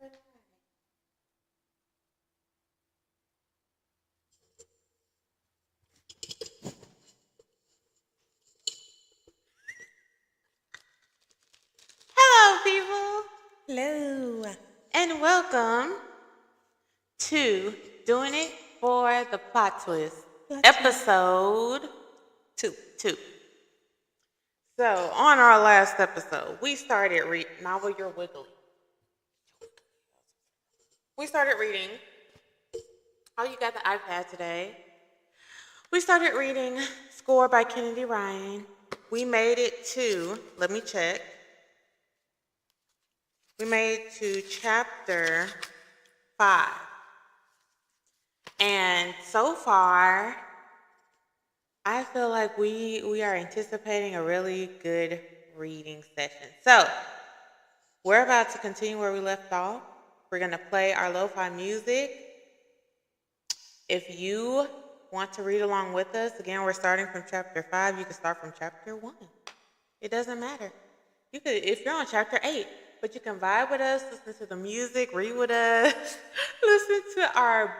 Hello, people, Hello. and welcome to Doing It for the Plot Twist, episode 2. So, on our last episode, we started reading. Now, you're wiggly. We started reading. Oh, you got the iPad today. We started reading Score by Kennedy Ryan. We made it to, let me check. We made it to chapter 5. And so far, I feel like we are anticipating a really good reading session. So, we're about to continue where we left off. We're going to play our lo-fi music. If you want to read along with us, again, we're starting from chapter 5. You can start from chapter 1. It doesn't matter. You could, if you're on chapter 8, but you can vibe with us, listen to the music, read with us, listen to our,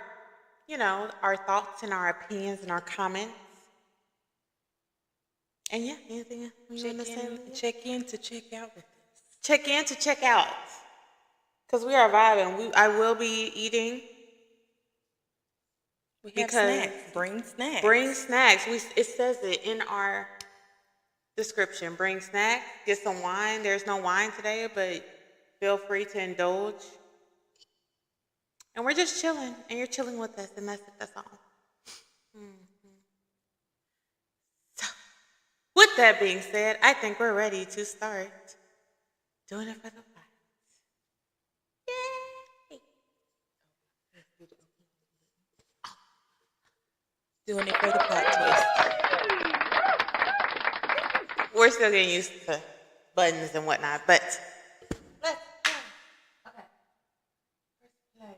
our thoughts and our opinions and our comments. And yeah, anything you want to say? Check in to check out with us. Check in to check out. Because we are vibing. I will be eating. We have snacks. Bring snacks. Bring snacks. It says it in our description. Bring snacks. Get some wine. There's no wine today, but feel free to indulge. And we're just chilling. And you're chilling with us. And that's it. That's all. So, with that being said, I think we're ready to start doing it for the plot. Yay! Doing it for the plot twist. We're still getting used to buttons and whatnot, but let's go. Okay. First play.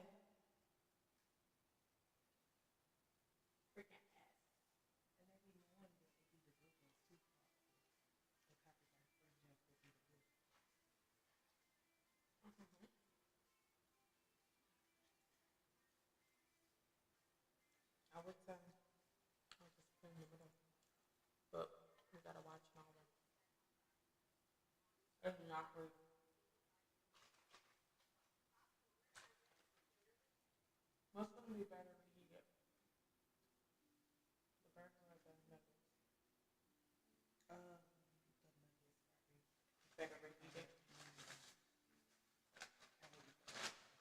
I would say I'll just put in the middle, but we gotta watch all of them. It's not good. Most of them be better reheated. The burger or the nuggets. Better reheated.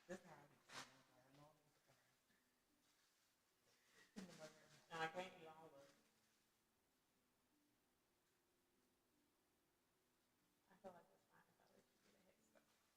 This how I and I can't eat all of it. I feel like it's fine if I let you get ahead.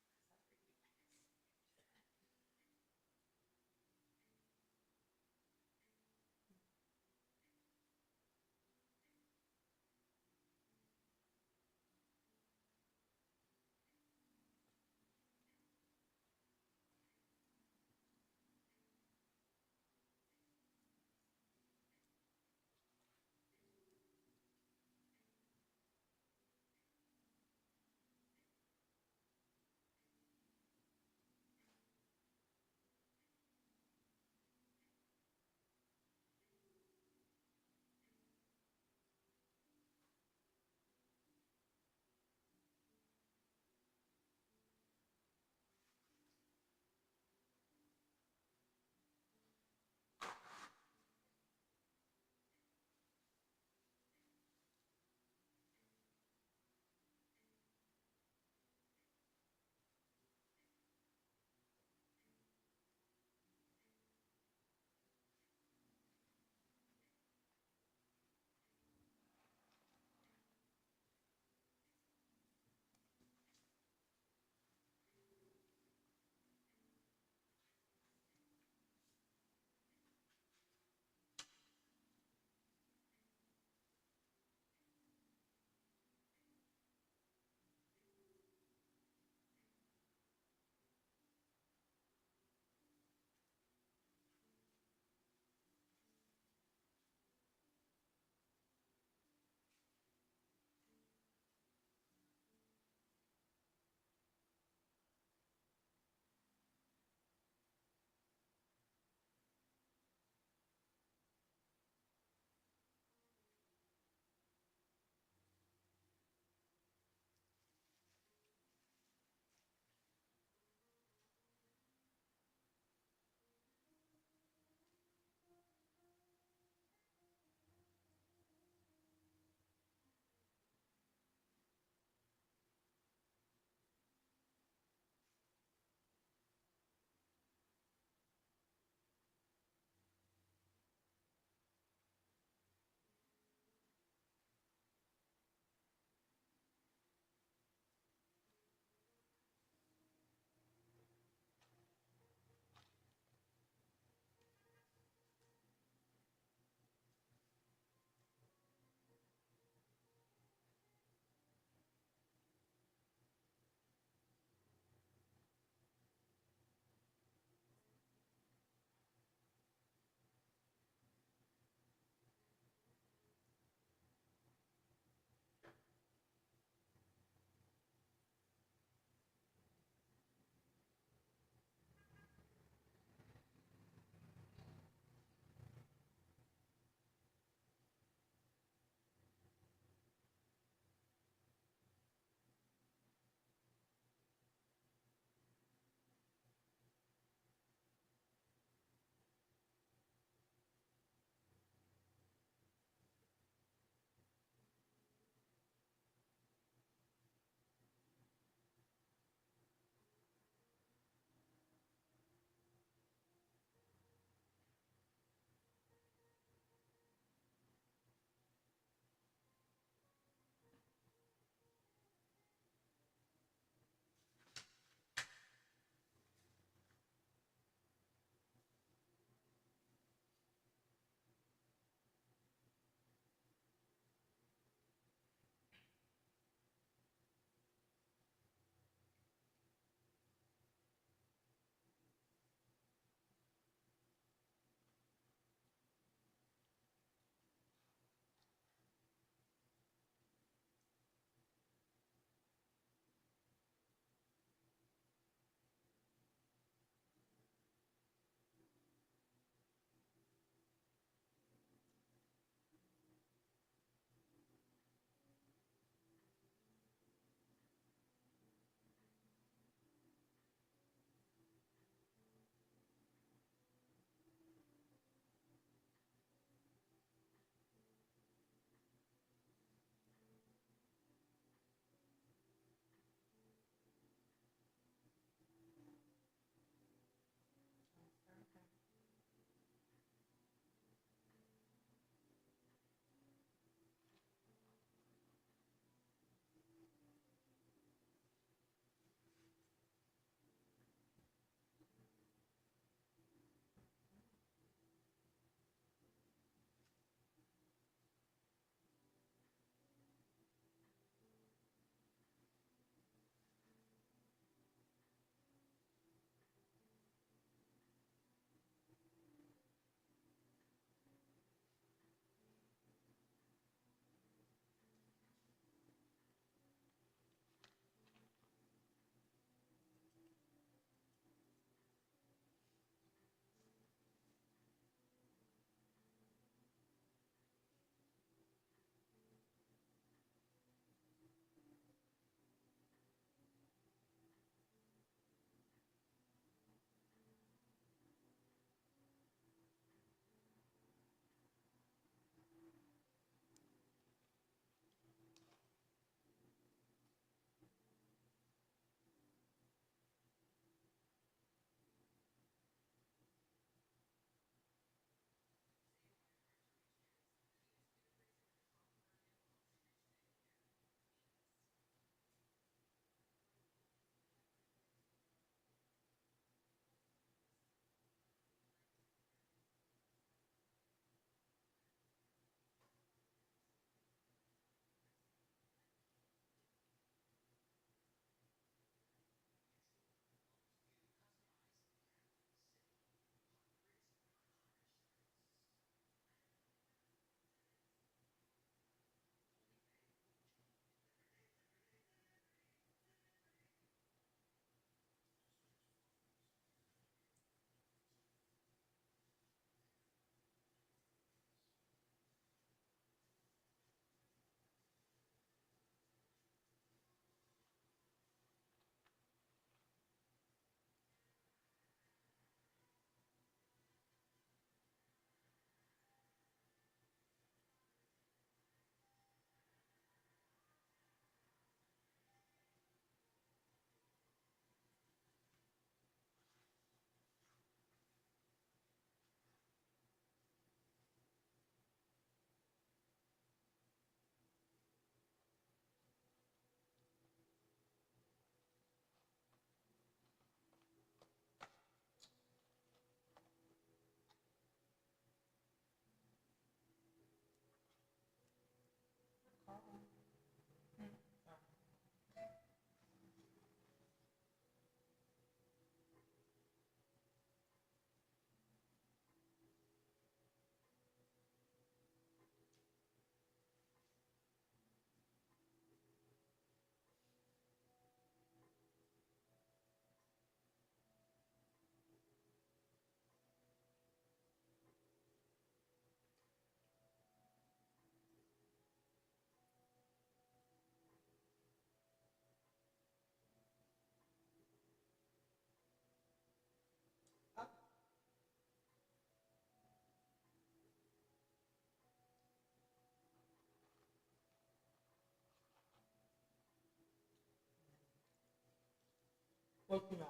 What you know?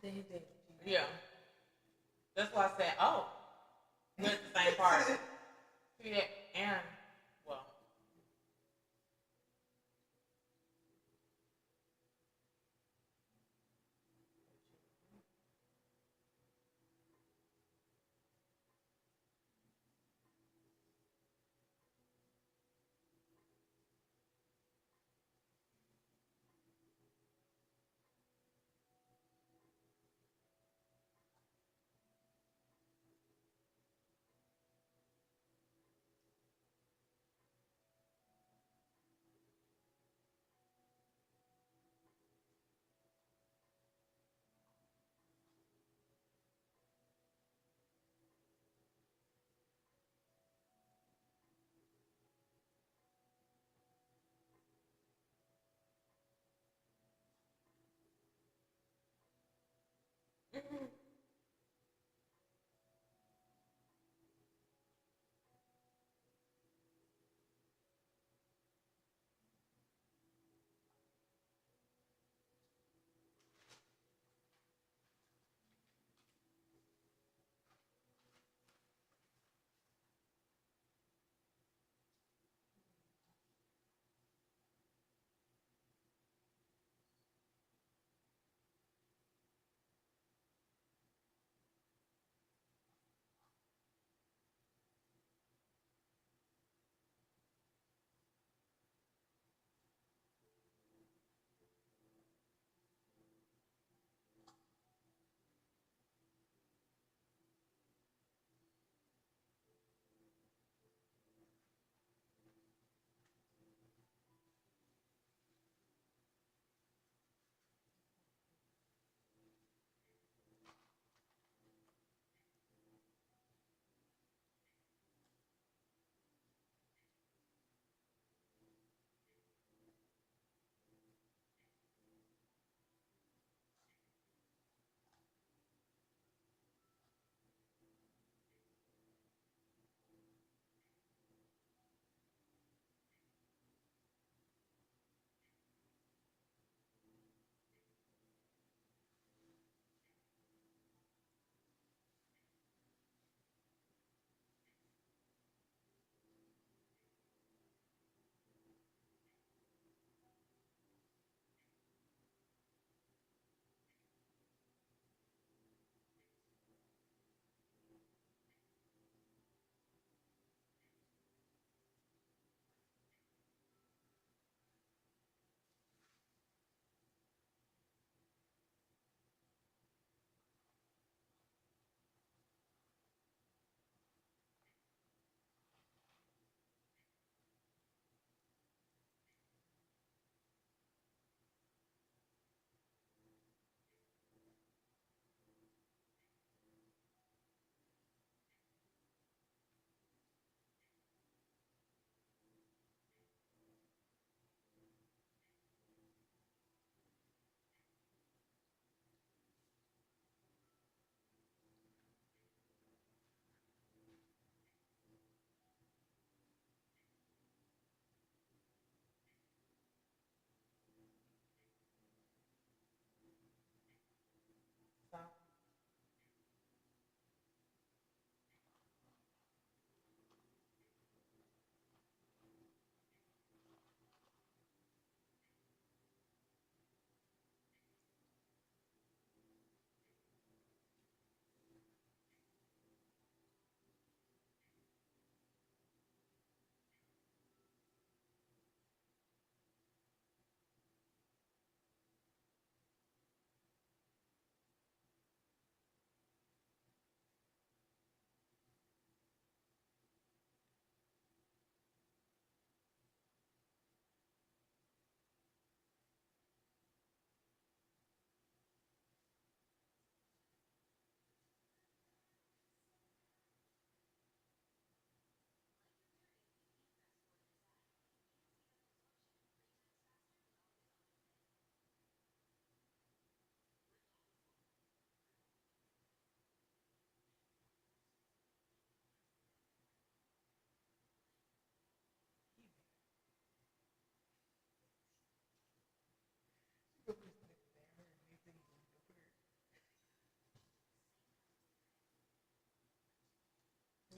They did. Yeah. That's why I said, oh, we're at the same party. Yeah, and well,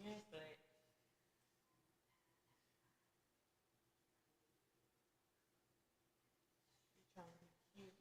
Yes, but you're trying to be cute.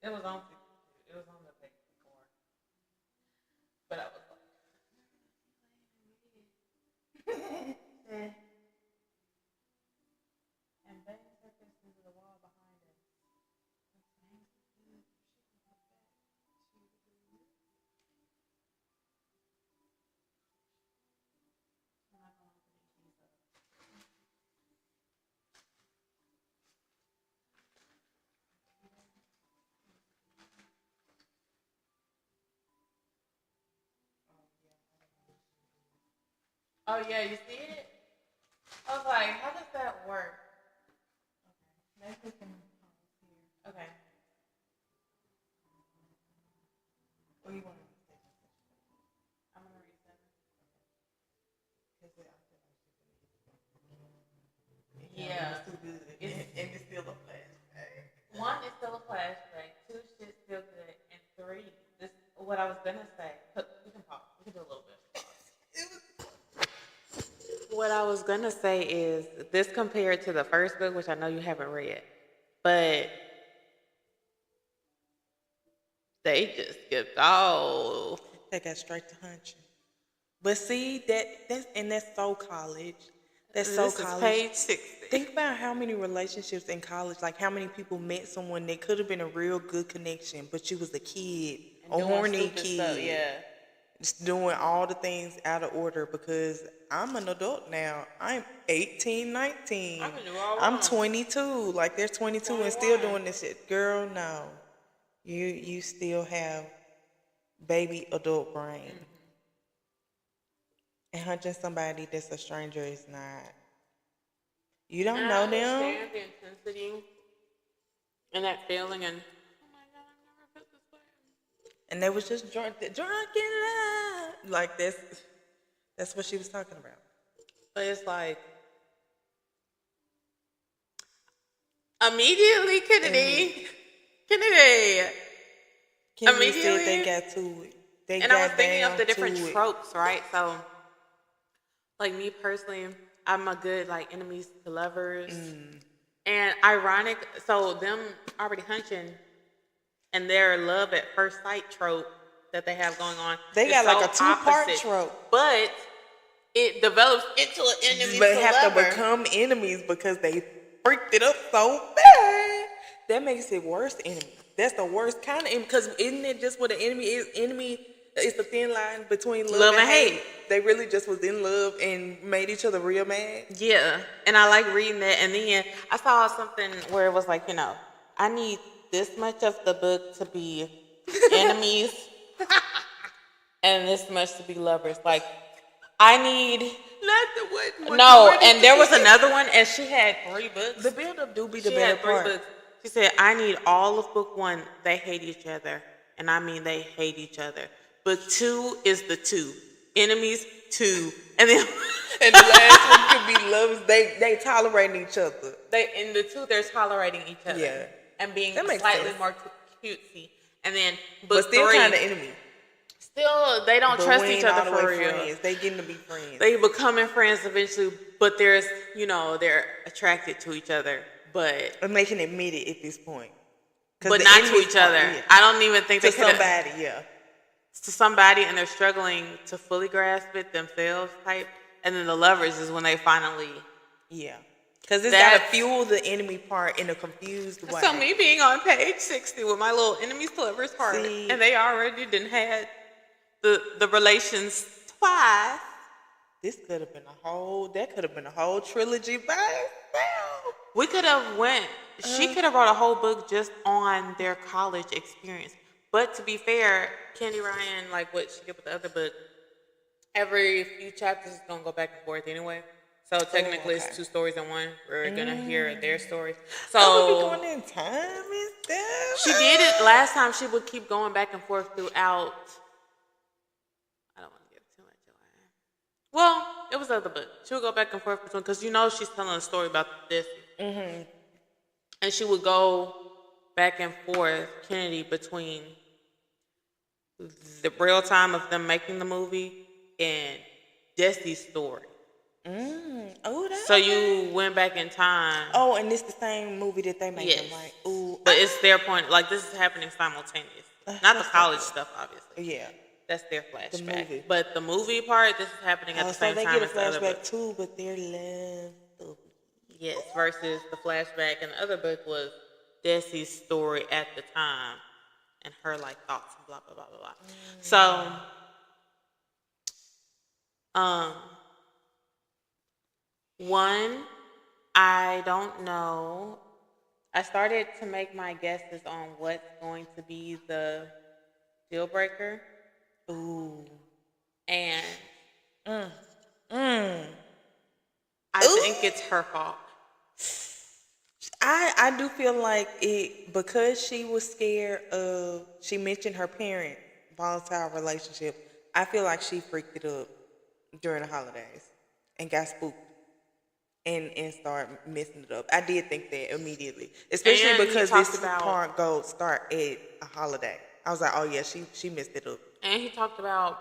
It was on. It was on the page before, but I was like, and bang surfaced into the wall behind us. Oh yeah, you see it? I was like, how does that work? Okay, maybe we can pause here. Okay. What do you want to say? I'm gonna read seven. Yeah, It's too good. And it's still a flashback. one is still a flashback. Two, shit's still good, and three, this what I was gonna say. We can pause. We can do a little bit. What I was gonna say is this compared to the first book, which I know you haven't read, but they just skipped all. They got straight to hunching. But see, that's so college. That's so This is college. page 60. Think about how many relationships in college, like how many people met someone that could have been a real good connection, but you was a kid, a horny kid. Stuff, yeah. Just doing all the things out of order because I'm an adult now. I'm 18, 19. I'm 22. Like they're 22 and still doing this shit. Girl, no. You still have baby adult brain. Mm-hmm. And hunting somebody that's a stranger is not. You don't know them. I understand the intensity and that feeling and oh my god, I've never felt this way. And they was just drunk in love. Like that's what she was talking about. But it's like immediately Kennedy Immediately said they got to it. And I was thinking of the different tropes, right? So like me personally, I'm a good like enemies to lovers. And ironic, so them already hunching and their love at first sight trope that they have going on. They got like a 2-part trope. But it develops into an enemy but to have lover. to become enemies because they freaked it up so bad. That makes it worse enemy. That's the worst kind of enemy. Because isn't it just what an enemy is? Enemy is the thin line between love and hate. They really just was in love and made each other real mad. Yeah. And I like reading that. And then I saw something where it was like, I need this much of the book to be enemies and this much to be lovers. Like, I need... Not the what? No, and there was another one, and she had 3 books. The build-up do be the better better part. 3 books. She said, I need all of book 1, they hate each other. And I mean they hate each other. Book 2 is the 2. Enemies, 2. And then... and the last one could be lovers. They tolerating each other. In the 2, they're tolerating each other. Yeah. And being slightly more cutesy. And then book but still 3... kind of enemy. Still, they don't trust each other for real. Friends. They getting to be friends. They becoming friends eventually, but they're attracted to each other, but... And they can admit it at this point. But not to each other. Yeah. I don't even think to somebody, yeah. To somebody, and they're struggling to fully grasp it themselves type. And then the lovers is when they finally... Yeah. Because it's got to fuel the enemy part in a confused way. So me being on page 60 with my little enemies to lovers part, and they already didn't had the relations twice. This could have been a whole trilogy by itself. We could have she could have wrote a whole book just on their college experience. But to be fair, Candy Ryan, like what she did with the other book, every few chapters is going to go back and forth anyway. So technically it's 2 stories in one. We're going to hear their story. So we going in time and stuff. She did it last time. She would keep going back and forth throughout. I don't want to give too much away. Well, it was the other book. She would go back and forth between, because she's telling a story about this. Mm-hmm. And she would go back and forth, Kennedy, between the real time of them making the movie and Desti's story. So you went back in time. Oh, and it's the same movie that they made, right? Ooh, but but it's their point. Like, this is happening simultaneously. Not the college stuff, obviously. Yeah. That's their flashback. The movie. But the movie part, this is happening at the same time as the other book. So they get a flashback too, but they're left. Yes, versus the flashback in the other book was Desi's story at the time and her like thoughts and blah blah blah blah blah. So, one, I don't know. I started to make my guesses on what's going to be the deal breaker. Ooh. And Mm. I think it's her fault. I do feel like it, because she was scared of, she mentioned her parent volatile relationship. I feel like she freaked it up during the holidays and got spooked and started messing it up. I did think that immediately, especially And because he this talked about- part go start at a holiday. I was like, oh yeah, she messed it up. And he talked about,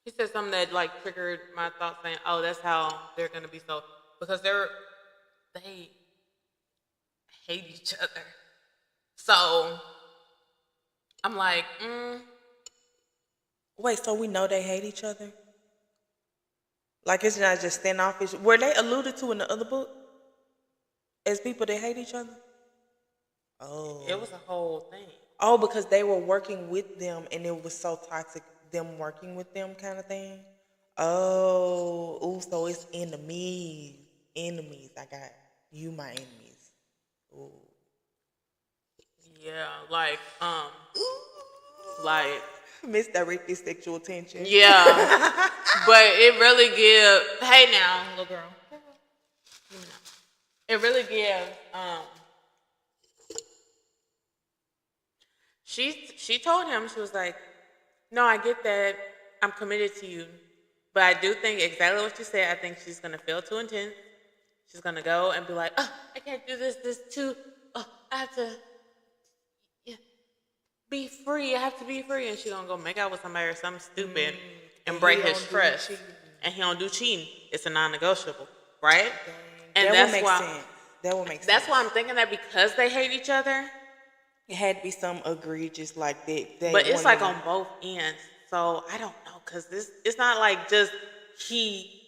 he said something that like triggered my thoughts, saying, "Oh, that's how they're gonna be so," because they hate each other. So I'm like, Wait, so we know they hate each other? Like, it's not just standoffish. Were they alluded to in the other book as people that hate each other? Oh. it was a whole thing. Oh, because they were working with them and it was so toxic, them working with them kind of thing? Oh. Ooh, so it's enemies. Enemies. I got you, my enemies. Ooh. Yeah, like, like, Misdirected sexual tension. yeah, but it really gives. Hey, now, little girl. Give me that. It really gives. She told him, she was like, "No, I get that. I'm committed to you, but I do think exactly what you said. I think she's gonna feel too intense. She's gonna go and be like, oh, I can't do this too. Oh, I have to be free. I have to be free." And she's gonna go make out with somebody or something stupid and break his trust. And he don't do cheating. It's a non-negotiable, right? And that that's would make why. sense. That would make sense. That's why I'm thinking that because they hate each other. It had to be some egregious like that. But it's like on both ends. So I don't know, because it's not like just he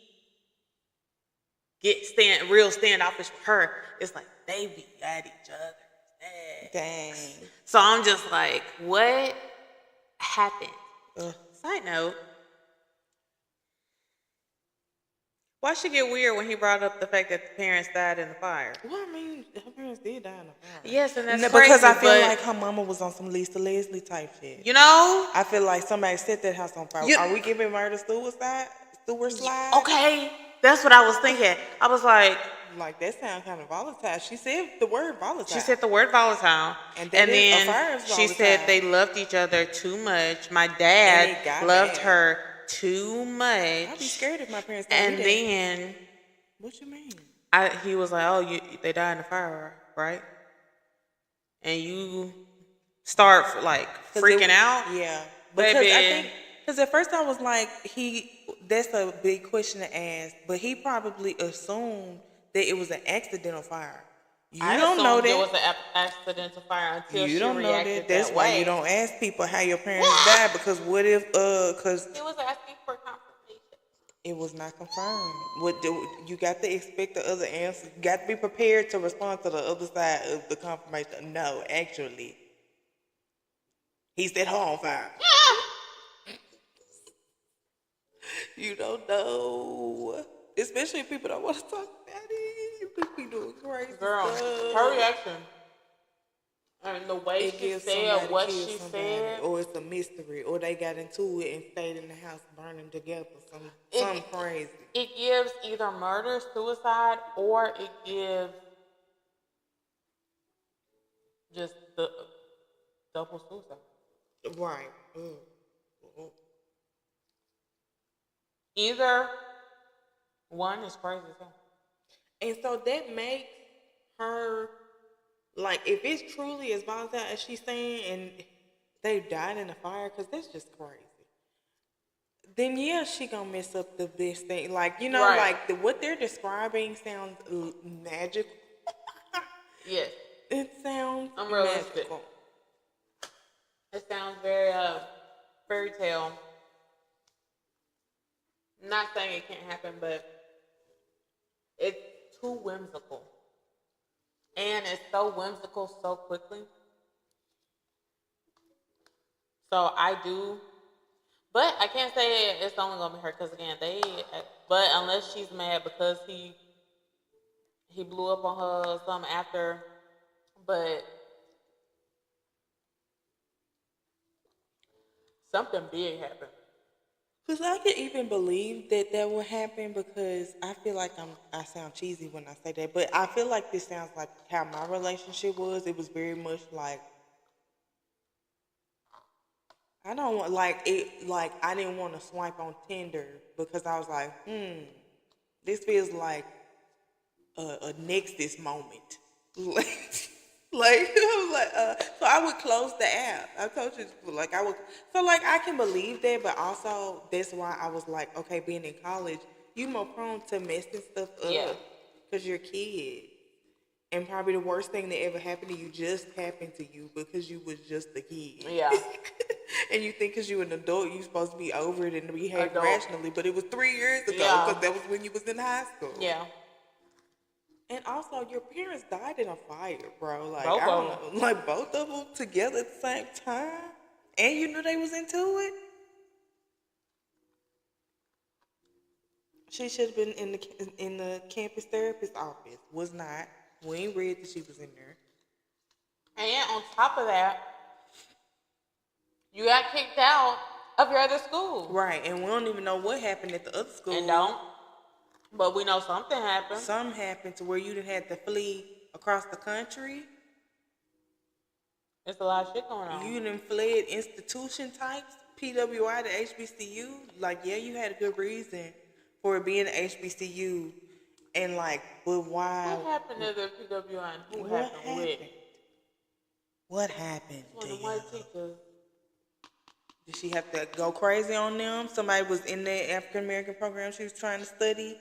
real standoffish with her. It's like they be at each other. Dang. So I'm just like, what happened? Side note, why she get weird when he brought up the fact that the parents died in the fire? Well, I mean, her parents did die in the fire. Yes, and that's No, crazy. because I feel like her mama was on some Lisa Leslie type shit. You know? I feel like somebody set that house on fire. Are we giving murder suicide? Sewer slide? Okay, that's what I was thinking. I was like, that sounds kind of volatile. She said the word volatile. She said the word volatile. And then a fire is she said they loved each other too much. My dad loved her too much. I'd be scared if my parents And then what you mean? He was like, "Oh, they died in the fire, right?" And you start like freaking out. Yeah, because baby. I think because at first I was like, that's a big question to ask, but he probably assumed that it was an accidental fire. I don't know that it was an accidental fire until you she don't know reacted that. That's that why way. you don't ask people how your parents died, because what if because he was asking for confirmation. It was not confirmed. You got to expect the other answer. You got to be prepared to respond to the other side of the confirmation. No, actually, he set her on fire. You don't know, especially if people don't want to talk about it. You be doing crazy Girl, stuff. her reaction and the way It she gives said somebody what killed she somebody, said, or it's a mystery, or they got into it and stayed in the house burning together. Something crazy. It gives either murder, suicide, or it gives just the double suicide. Right. Either one is crazy as hell. And so that makes her, like, if it's truly as volatile as she's saying and they died in a fire, because that's just crazy. then yeah, she gonna mess up the best thing. Like, you know, Right. like what they're describing sounds magical. Yes. It sounds Unrealistic. magical. It sounds very fairy tale. Not saying it can't happen, but it's too whimsical. And it's so whimsical so quickly. So I do, but I can't say it's only gonna be her because again, but unless she's mad because he blew up on her or something after, but something big happened. Cause I could even believe that would happen because I feel like I sound cheesy when I say that, but I feel like this sounds like how my relationship was. It was very much like I don't want like it like I didn't want to swipe on Tinder because I was like, this feels like a Nexus moment. Like I was like, so I would close the app. I told you before, like I would. So like I can believe that, but also that's why I was like, okay, being in college, you more prone to messing stuff up. Yeah. Cause you're a kid, and probably the worst thing that ever happened to you just happened to you because you was just a kid. Yeah. And you think because you're an adult, you're supposed to be over it and behave Adult. rationally, but it was 3 years ago Yeah. because that was when you was in high school. Yeah. And also, your parents died in a fire, bro. Like, Both I don't of know, like both of them together at the same time, and you knew they was into it. She should have been in the campus therapist office. Was not. We ain't read that she was in there. And on top of that, you got kicked out of your other school. Right, and we don't even know what happened at the other school. And don't. But we know something happened. Something happened to where you done had to flee across the country. There's a lot of shit going on. You done fled institution types, PWI to HBCU. Like, yeah, you had a good reason for it being an HBCU. And like, but why? What happened to the PWI and who What happened with? What happened One to of the you? white teachers. Did she have to go crazy on them? Somebody was in the African American program she was trying to study?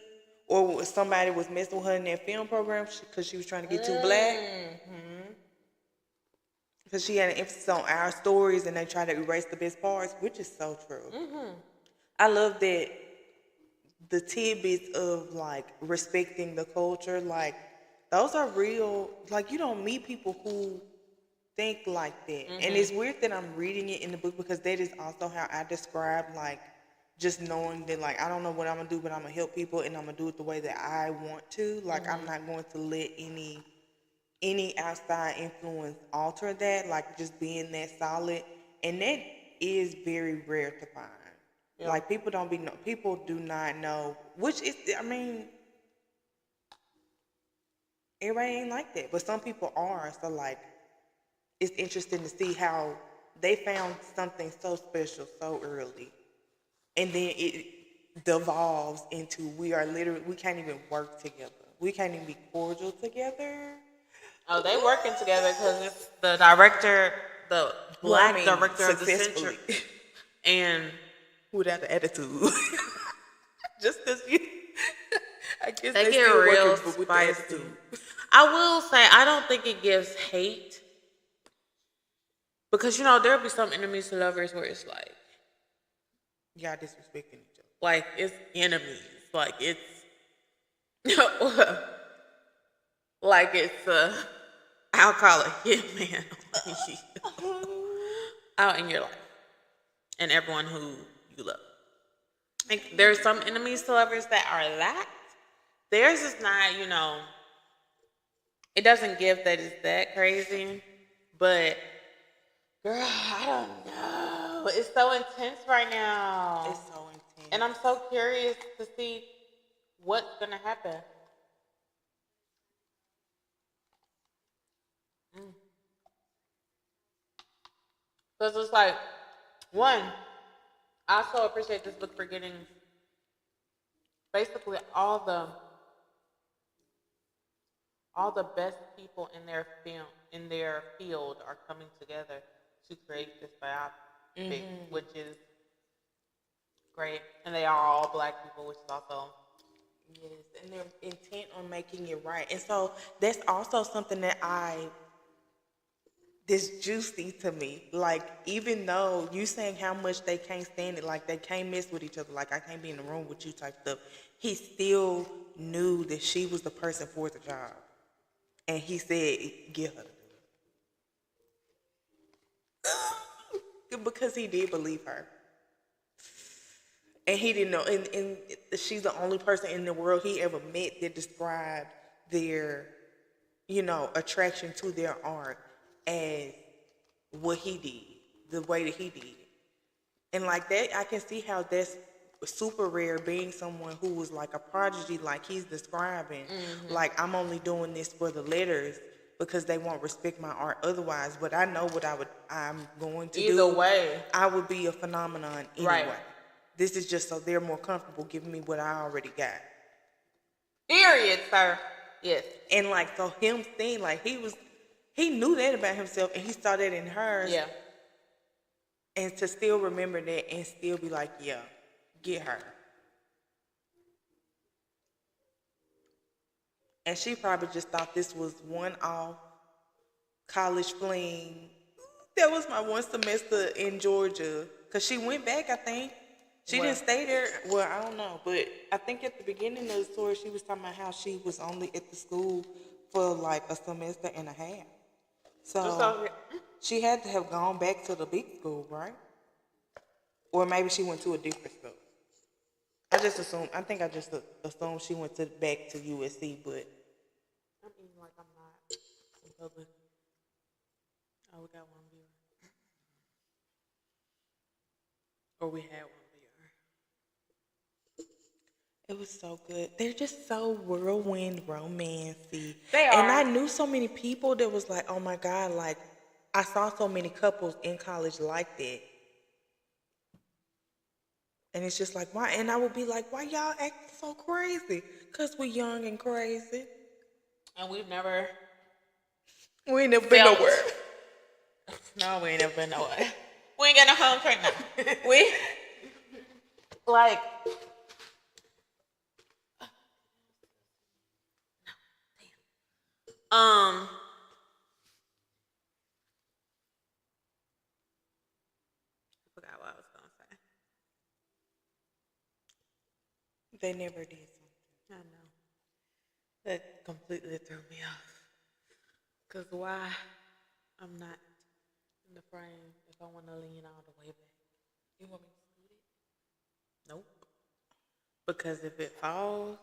Or somebody was messing with her in that film program because she was trying to get too black? Because she had an emphasis on our stories and they try to erase the best parts, which is so true. I love that the tidbits of like respecting the culture, like those are real. Like you don't meet people who think like that. And it's weird that I'm reading it in the book because that is also how I describe like just knowing that like I don't know what I'm gonna do, but I'm gonna help people and I'm gonna do it the way that I want to. Like I'm not going to let any outside influence alter that, like just being that solid. And that is very rare to find. Yeah. Like people do not know, which is, I mean, everybody ain't like that, but some people are. So like, it's interesting to see how they found something so special so early. And then it devolves into we can't even work together. We can't even be cordial together. Oh, they working together because it's the director, the black director of the century. And without the attitude. Just because I guess they get still real working, but with the spicy. attitude. I will say, I don't think it gives hate. Because, there'll be some enemies to lovers where it's like, y'all disrespecting each other. Like, it's enemies. Like, it's, I'll call it hitman out in your life. And everyone who you love. Like, there's some enemies to lovers that are that. Theirs is not, it doesn't give that it's that crazy. But, girl, I don't know. It's so intense right now. It's so intense. And I'm so curious to see what's going to happen. Because it's like, one, I so appreciate this book for getting basically all the best people in their field are coming together to create this biopic, which is great. And they are all black people, which is also Yes, and they're intent on making it right. And so that's also something that that's juicy to me. Like, even though you saying how much they can't stand it, like they can't mess with each other, like I can't be in the room with you type stuff, he still knew that she was the person for the job. And he said, get her to do it. Because he did believe her. And he didn't know, and she's the only person in the world he ever met that described their, attraction to their art as what he did, the way that he did. And like that, I can see how that's super rare, being someone who was like a prodigy, like he's describing. Like, I'm only doing this for the letters because they won't respect my art otherwise. But I know what I'm going to do. either way. I would be a phenomenon anyway. Right. This is just so they're more comfortable giving me what I already got. Period, sir. Yes. And like, so him saying, like, he knew that about himself, and he saw that in her. Yeah. And to still remember that and still be like, yeah, get her. And she probably just thought this was one-off college fling. That was my one semester in Georgia. Because she went back, I think. She didn't stay there. Well, I don't know. But I think at the beginning of the story, she was talking about how she was only at the school for like a semester and a half. So she had to have gone back to the big school, right? Or maybe she went to a different school. I just assumed she went back to USC, but I'm eating like I'm not in public. Oh, we got one viewer. Or we had one viewer. it was so good. They're just so whirlwind romancy. They are. And I knew so many people that was like, oh my God, like, I saw so many couples in college like that. And it's just like, why? And I would be like, why y'all acting so crazy? Because we young and crazy. And we've never... We ain't never been nowhere. No, we ain't never been nowhere. We ain't got no home right now. We... Like... I forgot what I was going to say. They never did something. I know. That completely threw me off. Because why I'm not in the frame if I want to lean all the way back? You want me to scoot it? Nope. Because if it falls,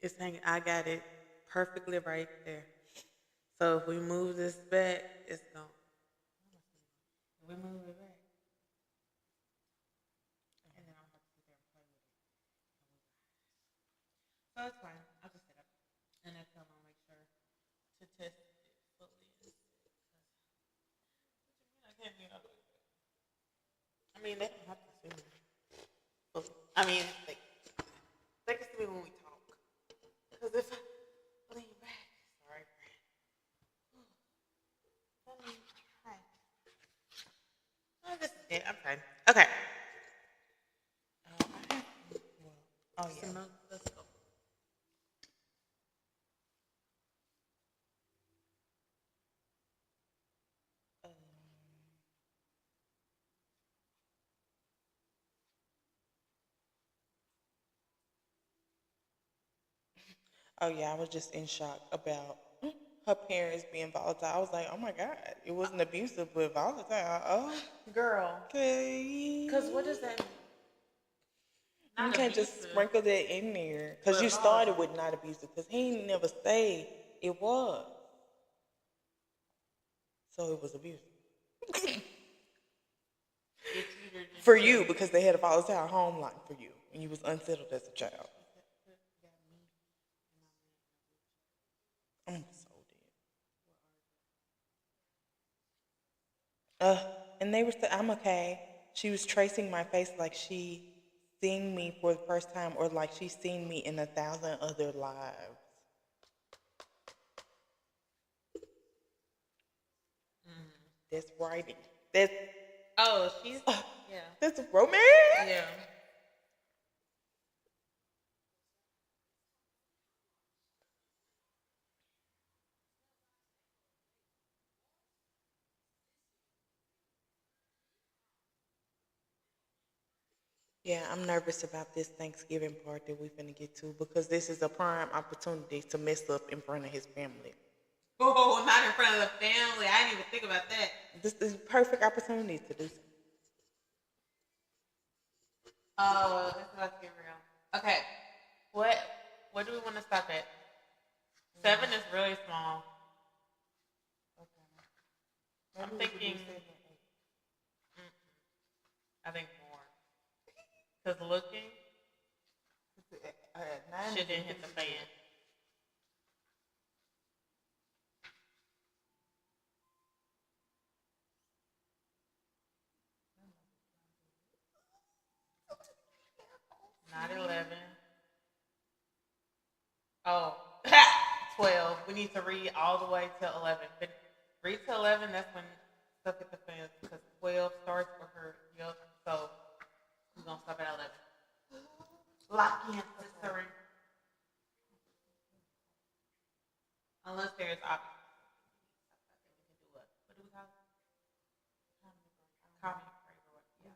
it's hanging. I got it perfectly right there. So if we move this back, it's gone. If we move it back, and then I'll have to sit there and play with it. So it's fine. I'll just sit up and then come on, make sure to test it fully. I can't be all the way back. I mean, they don't have to see me. I mean, they can see me when we talk. Because if I lean back, sorry, friend. Hi. Oh, this is it. I'm fine. Okay. Oh, yeah. So, let's go. Oh, yeah, I was just in shock about her parents being volatile. I was like, oh my God, it wasn't abusive, but volatile. Oh, Girl. okay. Because what does that mean? You can't just sprinkle that in there. Because you started with not abusive. Because he never stayed. It was. So it was abusive. For you, because they had a volatile home life for you. And you was unsettled as a child. I'm so dead. And they were saying, I'm okay. She was tracing my face like she seen me for the first time, or like she's seen me in 1,000 other lives. That's writing. That's Oh, she's yeah. that's romance. Yeah. Yeah, I'm nervous about this Thanksgiving part that we finna get to because this is a prime opportunity to mess up in front of his family. Oh, not in front of the family. I didn't even think about that. This is a perfect opportunity to do so. Oh, it's about to get real. Okay. What what do we want to stop at? 7 is really small. Okay. I'm Maybe we could do thinking 7 and 8. I think more. Because looking, Nine shit is didn't hit the fan. Not 11. Oh, 12. We need to read all the way to 11. But read to 11, that's when stuff hit the fan. Because 12 starts for her. Yep. So we're going to stop at 11. Lock in, sister. Unless there's options. We can do what do we call it? Comment break or what? Yeah.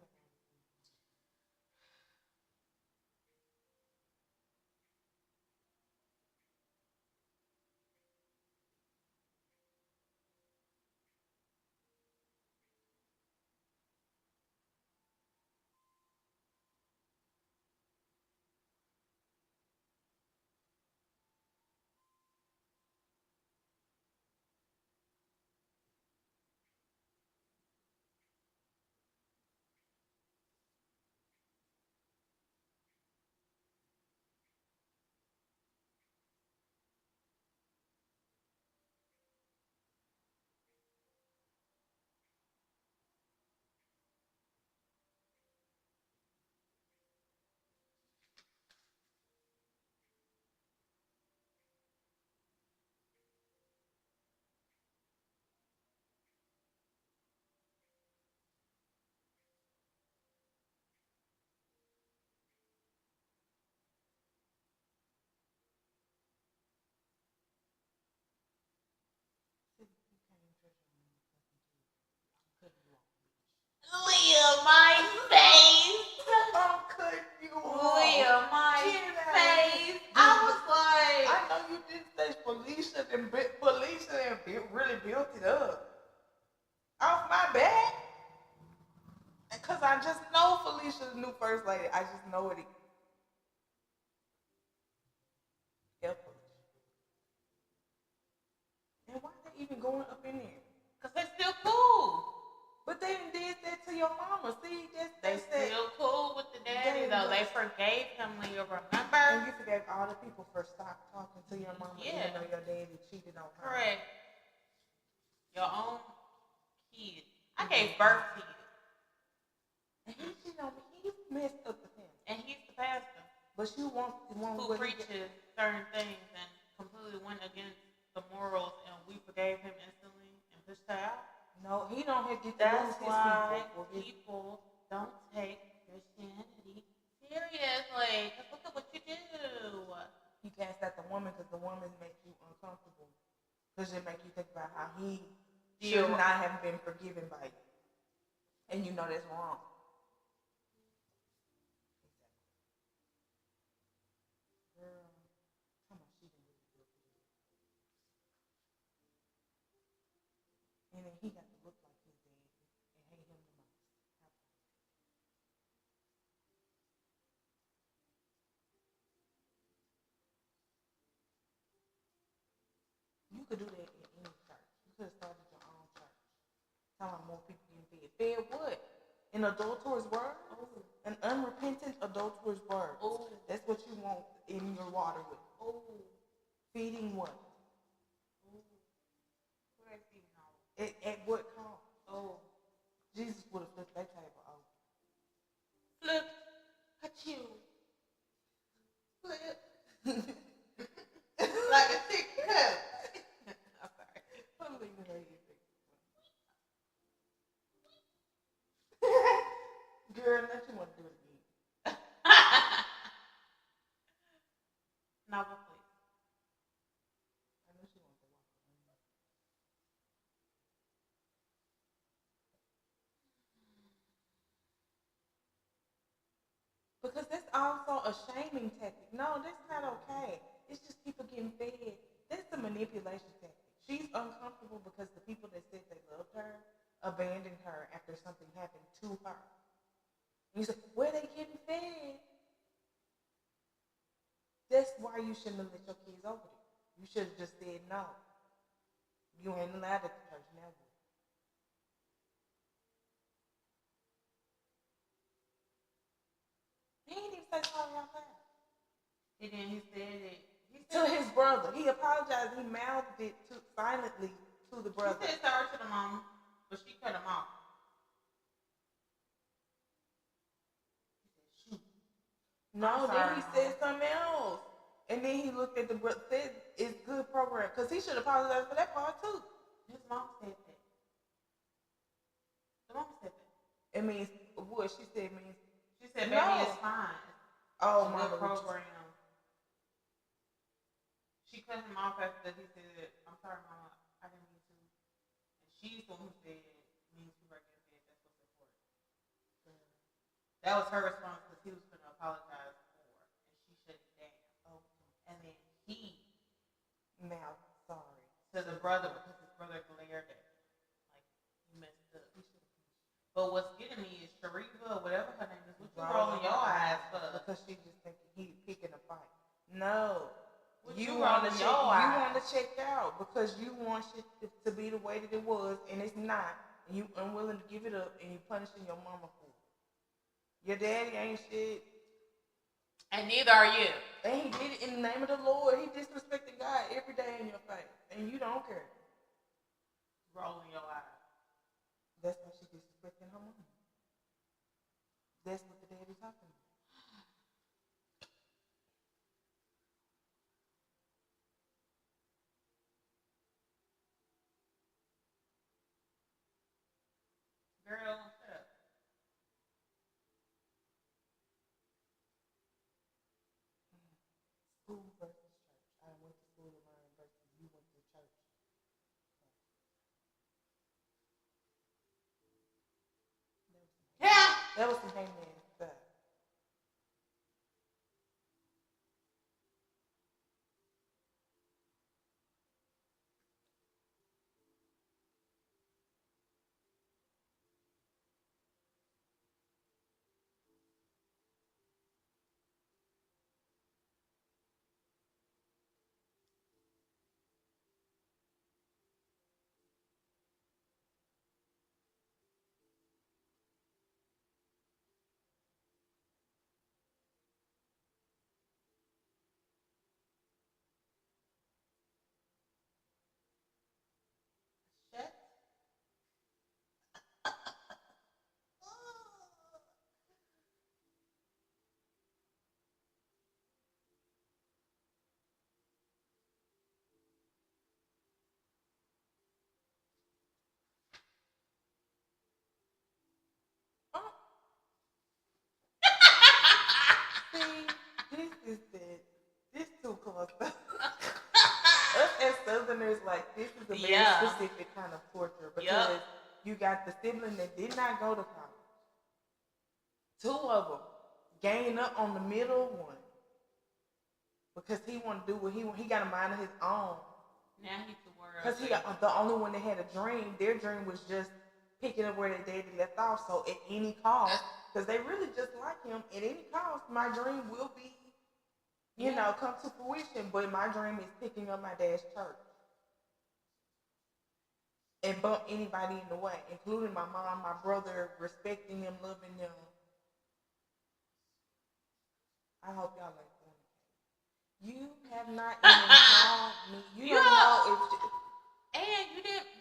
Leah, my face. I'm cutting you off. Leah, my face. I was like, I know you didn't say Felicia and really built it up. Off my back. Because I just know Felicia's new first lady. I just know it. Help her. And why they even going up in there? because they're still cool. But they did that to your mama. See, They still cool with the daddy, though. They forgave him, Leah, remember? And you forgave all the people for stop talking to your mama, even though your daddy cheated on her. Correct. Your own kid. I gave birth to you. And he cheated on me. He messed up the family. And he's the pastor. But you want who preaches certain things and completely went against the morals, and we forgave him instantly and pushed her out. No, he don't have to get That's why people don't take Christianity seriously. Because look at what you do. He cast out the woman because the woman makes you uncomfortable. Because it makes you think about how he should not have been forgiven by you. And you know that's wrong. Girl, how much she didn't really do for you. And then he got to look like his daddy and hate him the most. You could do that in any church. You could have started your own church. Telling more people getting fed. Fed what? An adulterous word? Oh. An unrepentant adulterous word. Oh. That's what you want in your water with. Oh. Feeding what? Oh. What are feeding all? At what cost? Oh. Jesus would have flipped that table over. Flip. Achoo. Flip. Like a thick cup. I'm sorry. I'm leaving her here. Girl, now she want to do it again. No, but please. I know she wants to walk away. Because that's also a shaming tactic. No, that's not okay. It's just people getting fed. That's a manipulation tactic. She's uncomfortable because the people that said they loved her abandoned her after something happened to her. And you say, where they getting fed? That's why you shouldn't have let your kids over there. You should have just said no. You ain't allowed at the church now. He didn't even say sorry out loud. And then he said it. To his brother. He apologized. He mouthed it silently to the brother. He said sorry to the mom, but she cut him off. He said, shoot. No, then he said something else. And then he looked at the brother, said, it's good program. Because he should apologize for that part, too. His mom said that. The mom said that. It means, what she said means. She said, baby, it's fine. Oh, my program. She cut him off after he said, I'm sorry, Mama, I didn't mean to. And she's the one who said, means to break your head, that's what's important. That was her response because he was going to apologize for, and she shut it down. Oh, and then he mouthed sorry to the brother because his brother glared at him. Like, he messed up. But what's getting me is Shariva, whatever her name is, what you rolling your eyes for? Because she just thinking he's picking a fight. No. You want to check out because you want shit to be the way that it was, and it's not. And you unwilling to give it up, and you punishing your mama for it. Your daddy ain't shit. And neither are you. And he did it in the name of the Lord. He disrespected God every day in your face, and you don't care. Rolling your eyes. That's why she disrespecting her mama. That's what the daddy talking about. Girl, shut up. School versus church. I went to school to learn versus you went to church. Yeah. That was some hangman stuff. Shut. See, this too close. Us as Southerners, like, this is a very specific kind of torture because you got the sibling that did not go to college. Two of them gang up on the middle one because he want to do what he want. He got a mind of his own. Now he's the world. Because he got the only one that had a dream. Their dream was just picking up where their daddy left off. So at any cost, because they really just like him, at any cost, my dream will be, you know, come to fruition. But my dream is picking up my dad's church. And bump anybody in the way, including my mom, my brother, respecting them, loving them. I hope y'all ain't fornicating. You have not even called me. You don't know if. And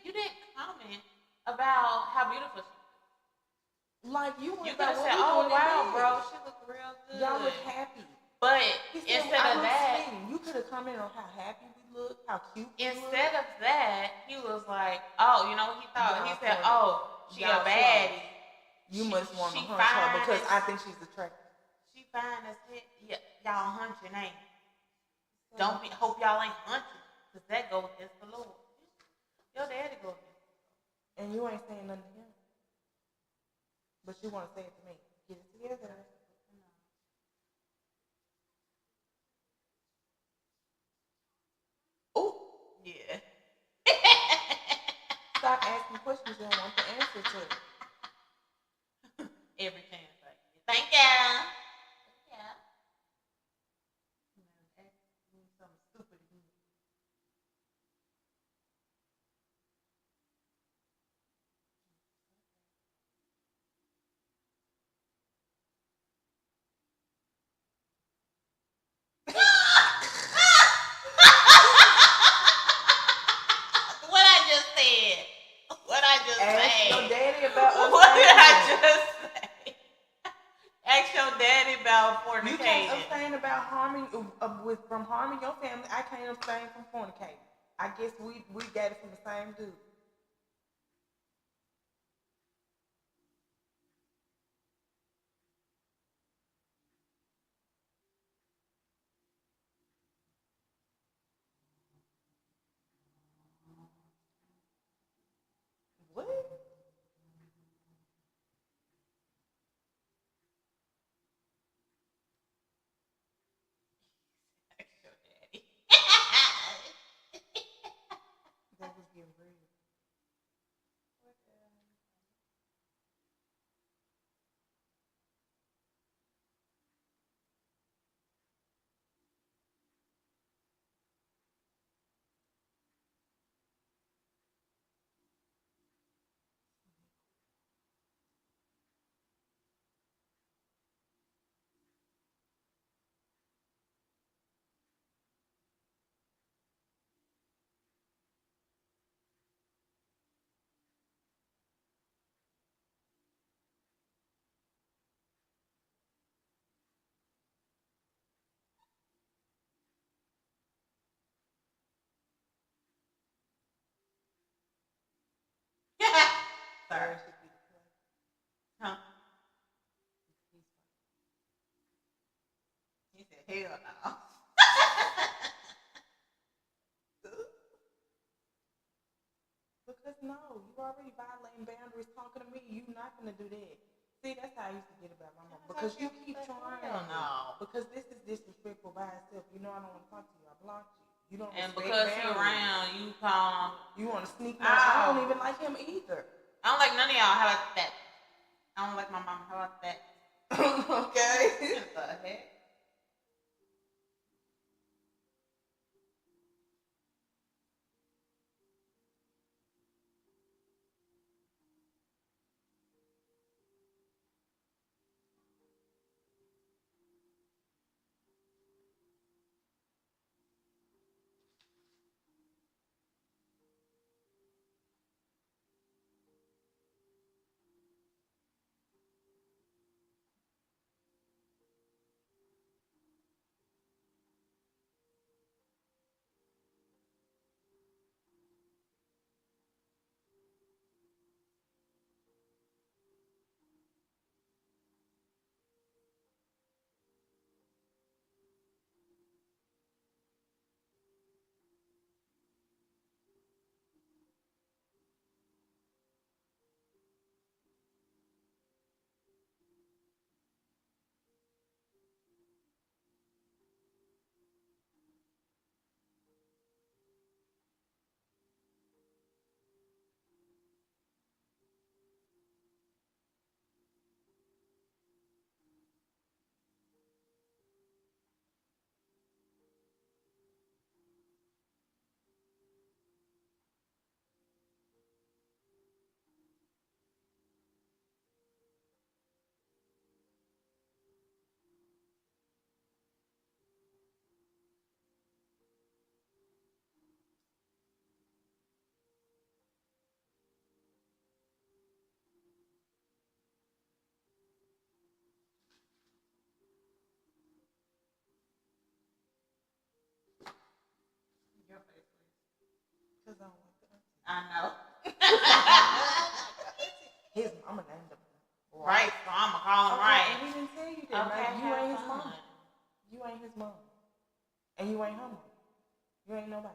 you didn't comment about how beautiful she was. Like you could have said, "Oh wow, bro, she looked real good." Y'all look happy. But instead of that, you could have commented on how happy we look, how cute we look. Instead of that, he was like, "Oh, you know what he thought?" He said, "Oh, she a baddie." You must want to hunch her because I think she's attractive. She fine as shit. Yeah, y'all hunching, ain't? Don't be. Hope y'all ain't hunching, cause that goes against the Lord. Your daddy go against the Lord. And you ain't saying nothing to him, but you want to say it to me. Get it together. Oh, yeah. Stop asking questions you don't want the answer to. Every chance I get. Thank you. Yeah. Something stupid again. What I just said. What I just said. Ask your daddy about us. What did I just say? Ask your daddy about fornicating. You can't abstain about harming from harming your family. I can't abstain from fornicating. I guess we got it from the same dude. What? Ask your daddy. That was getting real. Sorry. Huh? He said, hell no. Because no, you already violating boundaries talking to me. You not gonna do that. See, that's how I used to get about my mom. Because you keep trying. Hell no. Because this is disrespectful by itself. You know I don't want to talk to you. I blocked you. You don't And respect because he boundaries. around, you call him. You want to sneak me? I don't even like him either. I don't like none of y'all. How about that? I don't like my mama. How about that? Okay. What the heck? Your face, please. Because I don't like the auntie. I know. His mama named him. Right, so I'ma call him right. And he didn't tell you that. Okay, like, you ain't his mom. You ain't his mom. And you ain't her mom. You ain't nobody.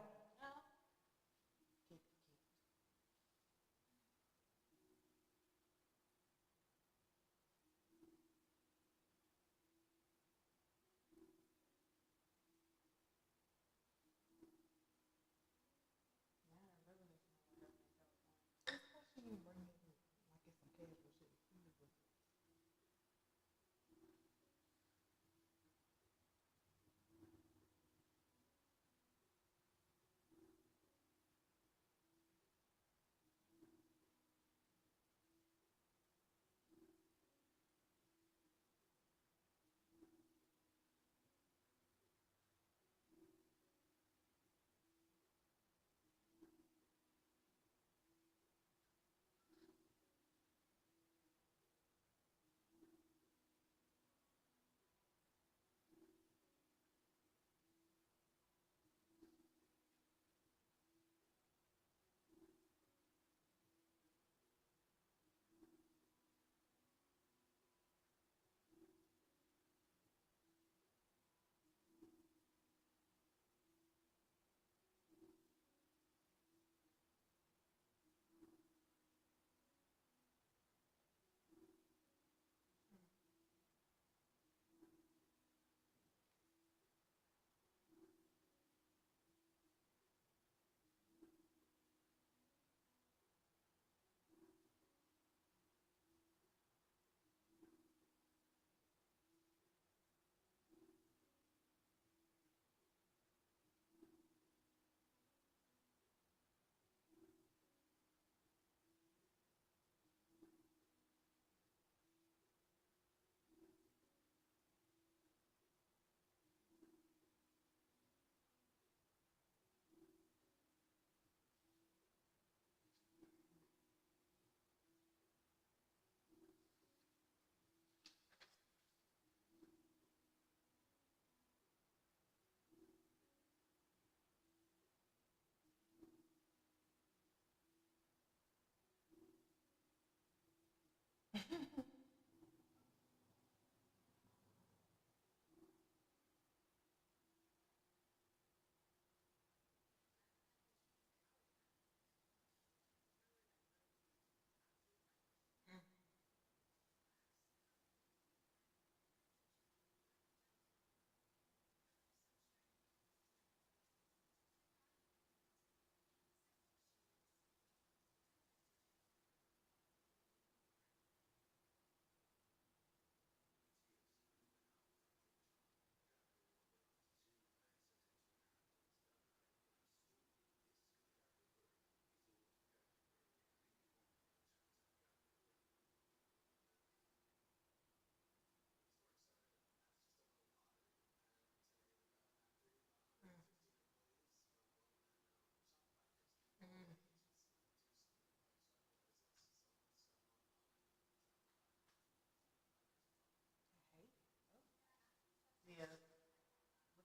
Yeah.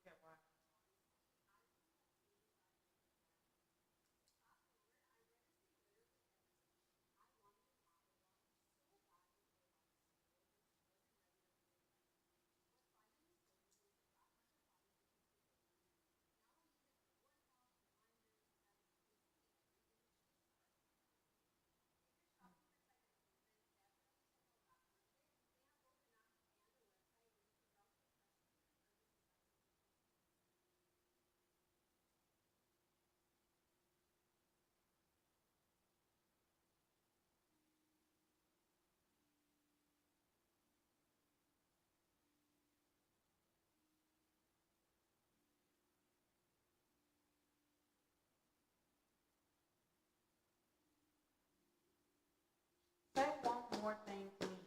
Look at why. Say one more thing to me.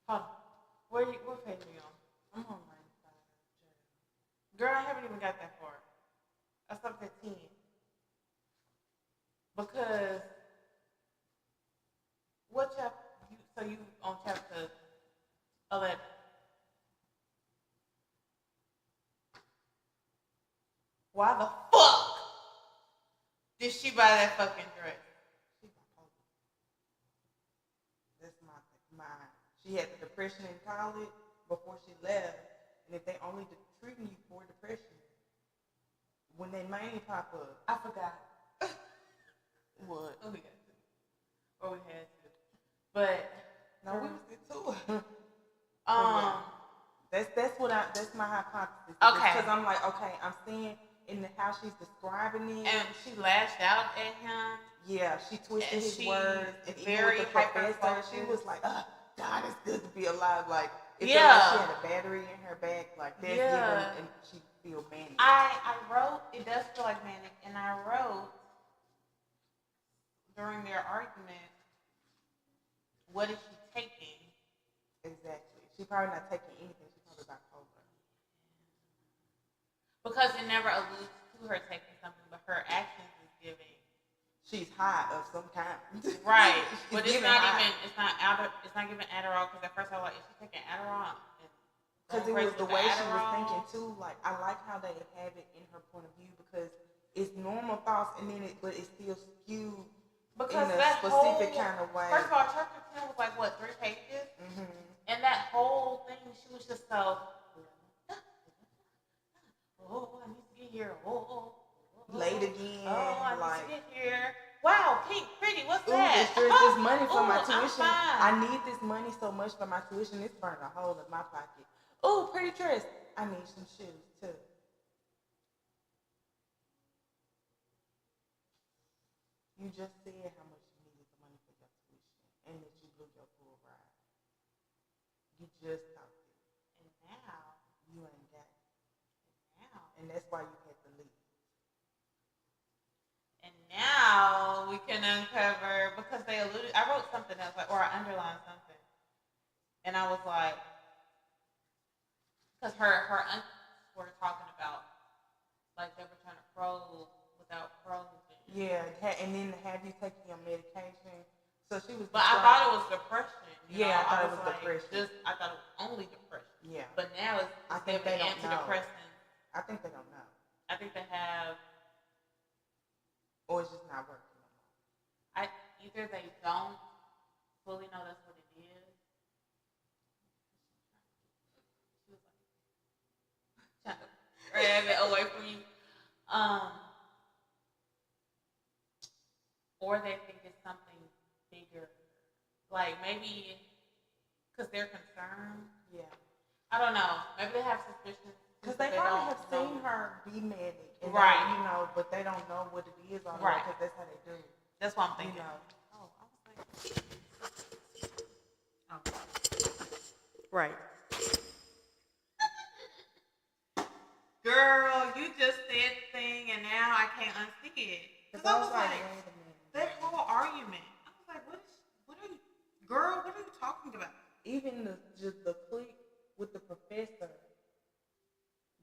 Hold on. What page are you on? I'm on 95. Girl, I haven't even got that far. I stopped at 10. Because what chapter? So you on chapter 11. Why the fuck did she buy that fucking dress? She bipolar. That's my. She had the depression in college before she left, and if they only treating you for depression, when they mainly pop up, I forgot. what? Oh, we got to. Or we had to. But no, we was there too. That's my hypothesis. Okay. Because I'm like, okay, I'm seeing in how she's describing it. And she lashed out at him. Yeah, she twisted his words. And very even with the professor, she was like, God, it's good to be alive. Like, it felt like she had a battery in her back. Like, that's giving, and she feel manic. I wrote, it does feel like manic, and I wrote during their argument, what is she taking? Exactly. She's probably not taking anything. She's probably bipolar. Because it never alludes to her taking something, but her actions is giving. She's high of some kind. Right. But it's not giving Adderall, because at first I was like, is she taking Adderall? Because it was the way she was thinking too. Like, I like how they have it in her point of view, because it's normal thoughts, and then but it's still skewed because in a specific kind of way. First of all, chapter 10 was like, what, 3 pages? Mm-hmm. And that whole thing, she was just so, oh, I need to get here. Late again. Oh, I need to get here. Wow, pink, pretty, what's that? There's this money for my tuition. I need this money so much for my tuition. It's burning a hole in my pocket. Oh, pretty dress. I need some shoes too. You just said how much you needed the money for your tuition and that you blew your full ride. You just talked it. And now you ain't got it. And that's why you had to leave. And now we can uncover, because they alluded, I wrote something else, or I underlined something. And I was like, because her aunts were talking about, like, they were trying to probe without probing. Yeah, and then have you taking your medication. So she was. But I thought it was depression. I thought it was depression. I thought it was only depression. Yeah. But now it's I think they don't know. Antidepressants. I think they don't know. I think they have. Or it's just not working no more. Either they don't fully know that's what it is. She was like trying to grab it away from you. Or they think it's something bigger. Like maybe because they're concerned. Yeah. I don't know. Maybe they have suspicions. Because they probably have seen her be manic. And right. They, but they don't know what it is on right. Because that's how they do. That's what I'm thinking. Oh, I was like... Oh. Right. Girl, you just said the thing and now I can't unsee it. Because I was like, that whole argument. I was like, what are you talking about? Even the clique with the professor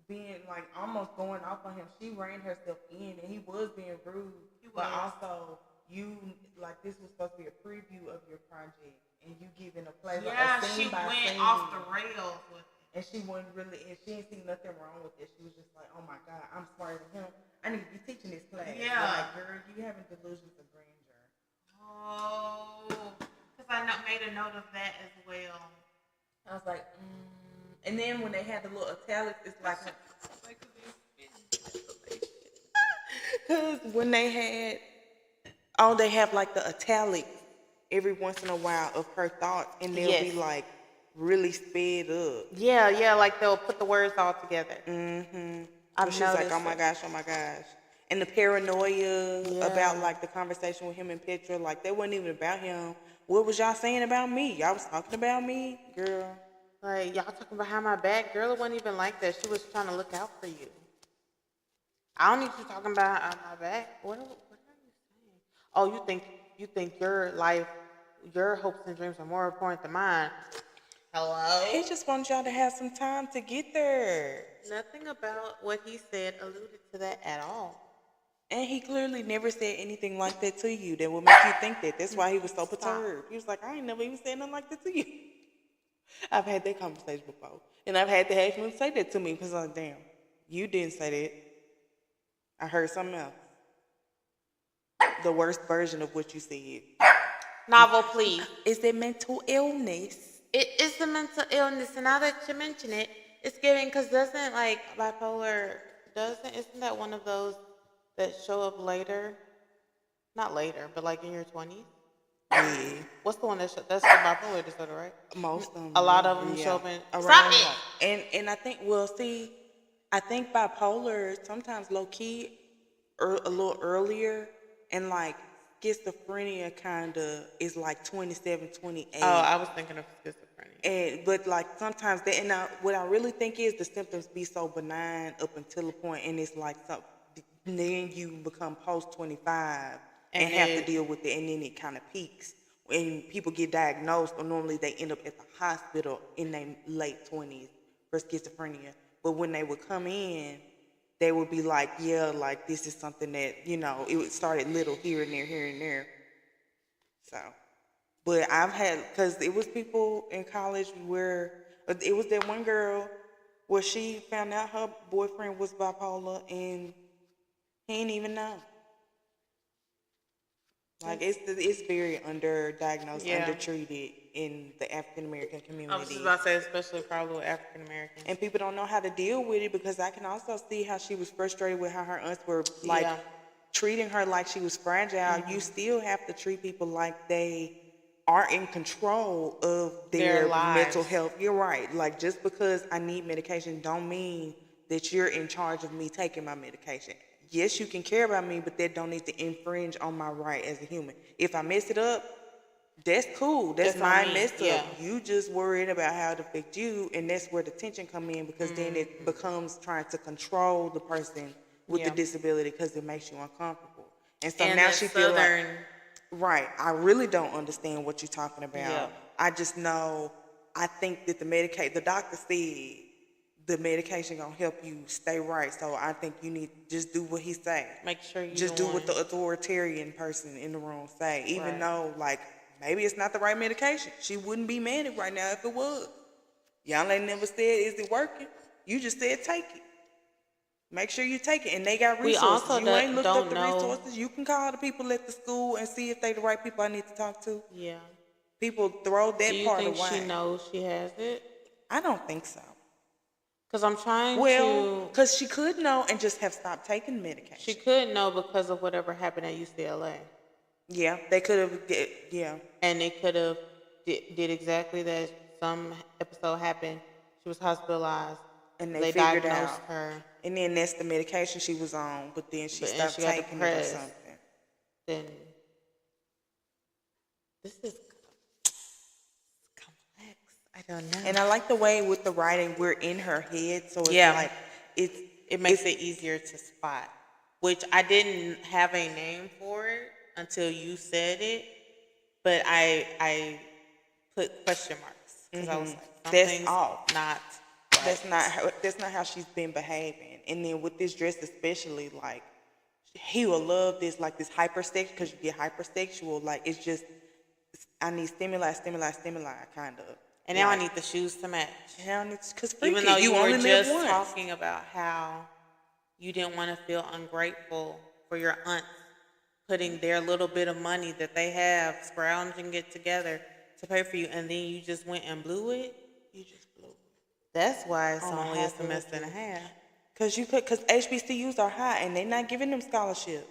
being like almost going off on him. She reined herself in and he was being rude. But also this was supposed to be a preview of your project and you giving a play yeah, like a scene by scene. She went off the rails with it. And she wasn't really, and she didn't see nothing wrong with it. She was just like, oh my God, I'm smarter than him. I need to be teaching this class. Yeah. Like, girl, you having delusions of grandeur. Oh, because I made a note of that as well. I was like, And then when they had the little italics, it's like, because when they have like the italics every once in a while of her thoughts, and they'll be like really sped up. Yeah, like they'll put the words all together. Mm-hmm. She's like, oh my gosh. And the paranoia about like the conversation with him and Petra, like that wasn't even about him. What was y'all saying about me? Y'all was talking about me, girl. Like, y'all talking behind my back? Girl, it wasn't even like that. She was trying to look out for you. I don't need you talking behind my back. What are you saying? Oh, you think your life, your hopes and dreams are more important than mine? Hello? He just wants y'all to have some time to get there. Nothing about what he said alluded to that at all. And he clearly never said anything like that to you that would make you think that. That's why he was so perturbed. He was like, I ain't never even said nothing like that to you. I've had that conversation before. And I've had to have him say that to me because I'm like, damn, you didn't say that. I heard something else. The worst version of what you said. Novel, please. Is it mental illness? It is a mental illness, and now that you mention it, it's giving, because doesn't, like, bipolar, isn't that one of those that show up later? Not later, but like in your 20s? Yeah. What's the one that's the bipolar disorder, right? Most of them. A lot of them show up in... Stop it! And I think, I think bipolar sometimes low-key a little earlier, and like schizophrenia kind of is like 27, 28. Oh, I was thinking of schizophrenia. But like sometimes what I really think is the symptoms be so benign up until a point, and it's like then you become post 25 and have to deal with it, and then it kind of peaks. When people get diagnosed, or normally they end up at the hospital in their late 20s for schizophrenia. But when they would come in, they would be like, yeah, like this is something that, it started little here and there. So, but I've had, because it was people in college where, it was that one girl where she found out her boyfriend was bipolar and he didn't even know. Like, it's very underdiagnosed, undertreated in the African American community. I was just about to say, especially probably with African Americans. And people don't know how to deal with it, because I can also see how she was frustrated with how her aunts were, like, treating her like she was fragile. Mm-hmm. You still have to treat people like they are in control of their mental health. You're right. Like, just because I need medication don't mean that you're in charge of me taking my medication. Yes, you can care about me, but that don't need to infringe on my right as a human. If I mess it up, that's cool. That's my mess up. You just worried about how it affects you, and that's where the tension come in, because then it becomes trying to control the person with the disability because it makes you uncomfortable. And so now she feels like, right, I really don't understand what you're talking about. Yeah. I just know, I think that the doctor said, the medication gonna help you stay right. So I think you need to just do what he say. Make sure you just do what the authoritarian person in the room say. Even though, like, maybe it's not the right medication. She wouldn't be manic right now if it was. Y'all ain't never said, is it working? You just said take it. Make sure you take it. And they got resources. You ain't looked up the resources. You can call the people at the school and see if they the right people I need to talk to. Yeah. People throw that part away. Do you think she knows she has it? I don't think so. Because I'm trying to... Well, because she could know and just have stopped taking medication. She could know because of whatever happened at UCLA. Yeah, they could have, yeah. And they could have did exactly that. Some episode happened. She was hospitalized. And they figured diagnosed her. And then that's the medication she was on, but then she stopped taking it or something. Then this is complex. I don't know. And I like the way with the writing, we're in her head, so it's like it makes it easier to spot. Which I didn't have a name for it until you said it, but I put question marks because I was like, something's not right. That's not how she's been behaving. And then with this dress especially, like, he will love this, like this hypersexual, because you get hypersexual. Like, it's just, I need stimuli, kind of. And now I need the shoes to match. Because even though you were just talking about how you didn't want to feel ungrateful for your aunts putting their little bit of money that they have, scrounging it together to pay for you, and then you just went and blew it. You just blew it. That's why it's only a semester and a half. Because HBCUs are high and they're not giving them scholarships.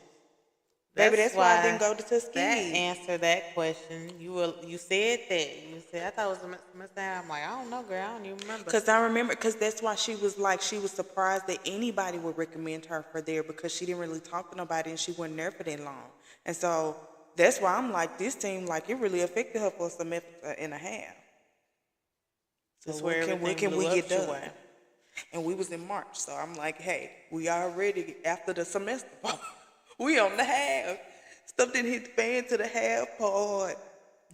Baby, that's why I didn't go to Tuskegee. That answer that question. You said that. You said, I thought it was a semester. I'm like, I don't know, girl. I don't even remember. Because that's why she was like, she was surprised that anybody would recommend her for there, because she didn't really talk to nobody and she wasn't there for that long. And so that's why I'm like, this seemed like it really affected her for a semester and a half. So when can we get done? And we was in March, so I'm like, hey, we already after the semester. We on the half. Stuff didn't hit the fan to the half part.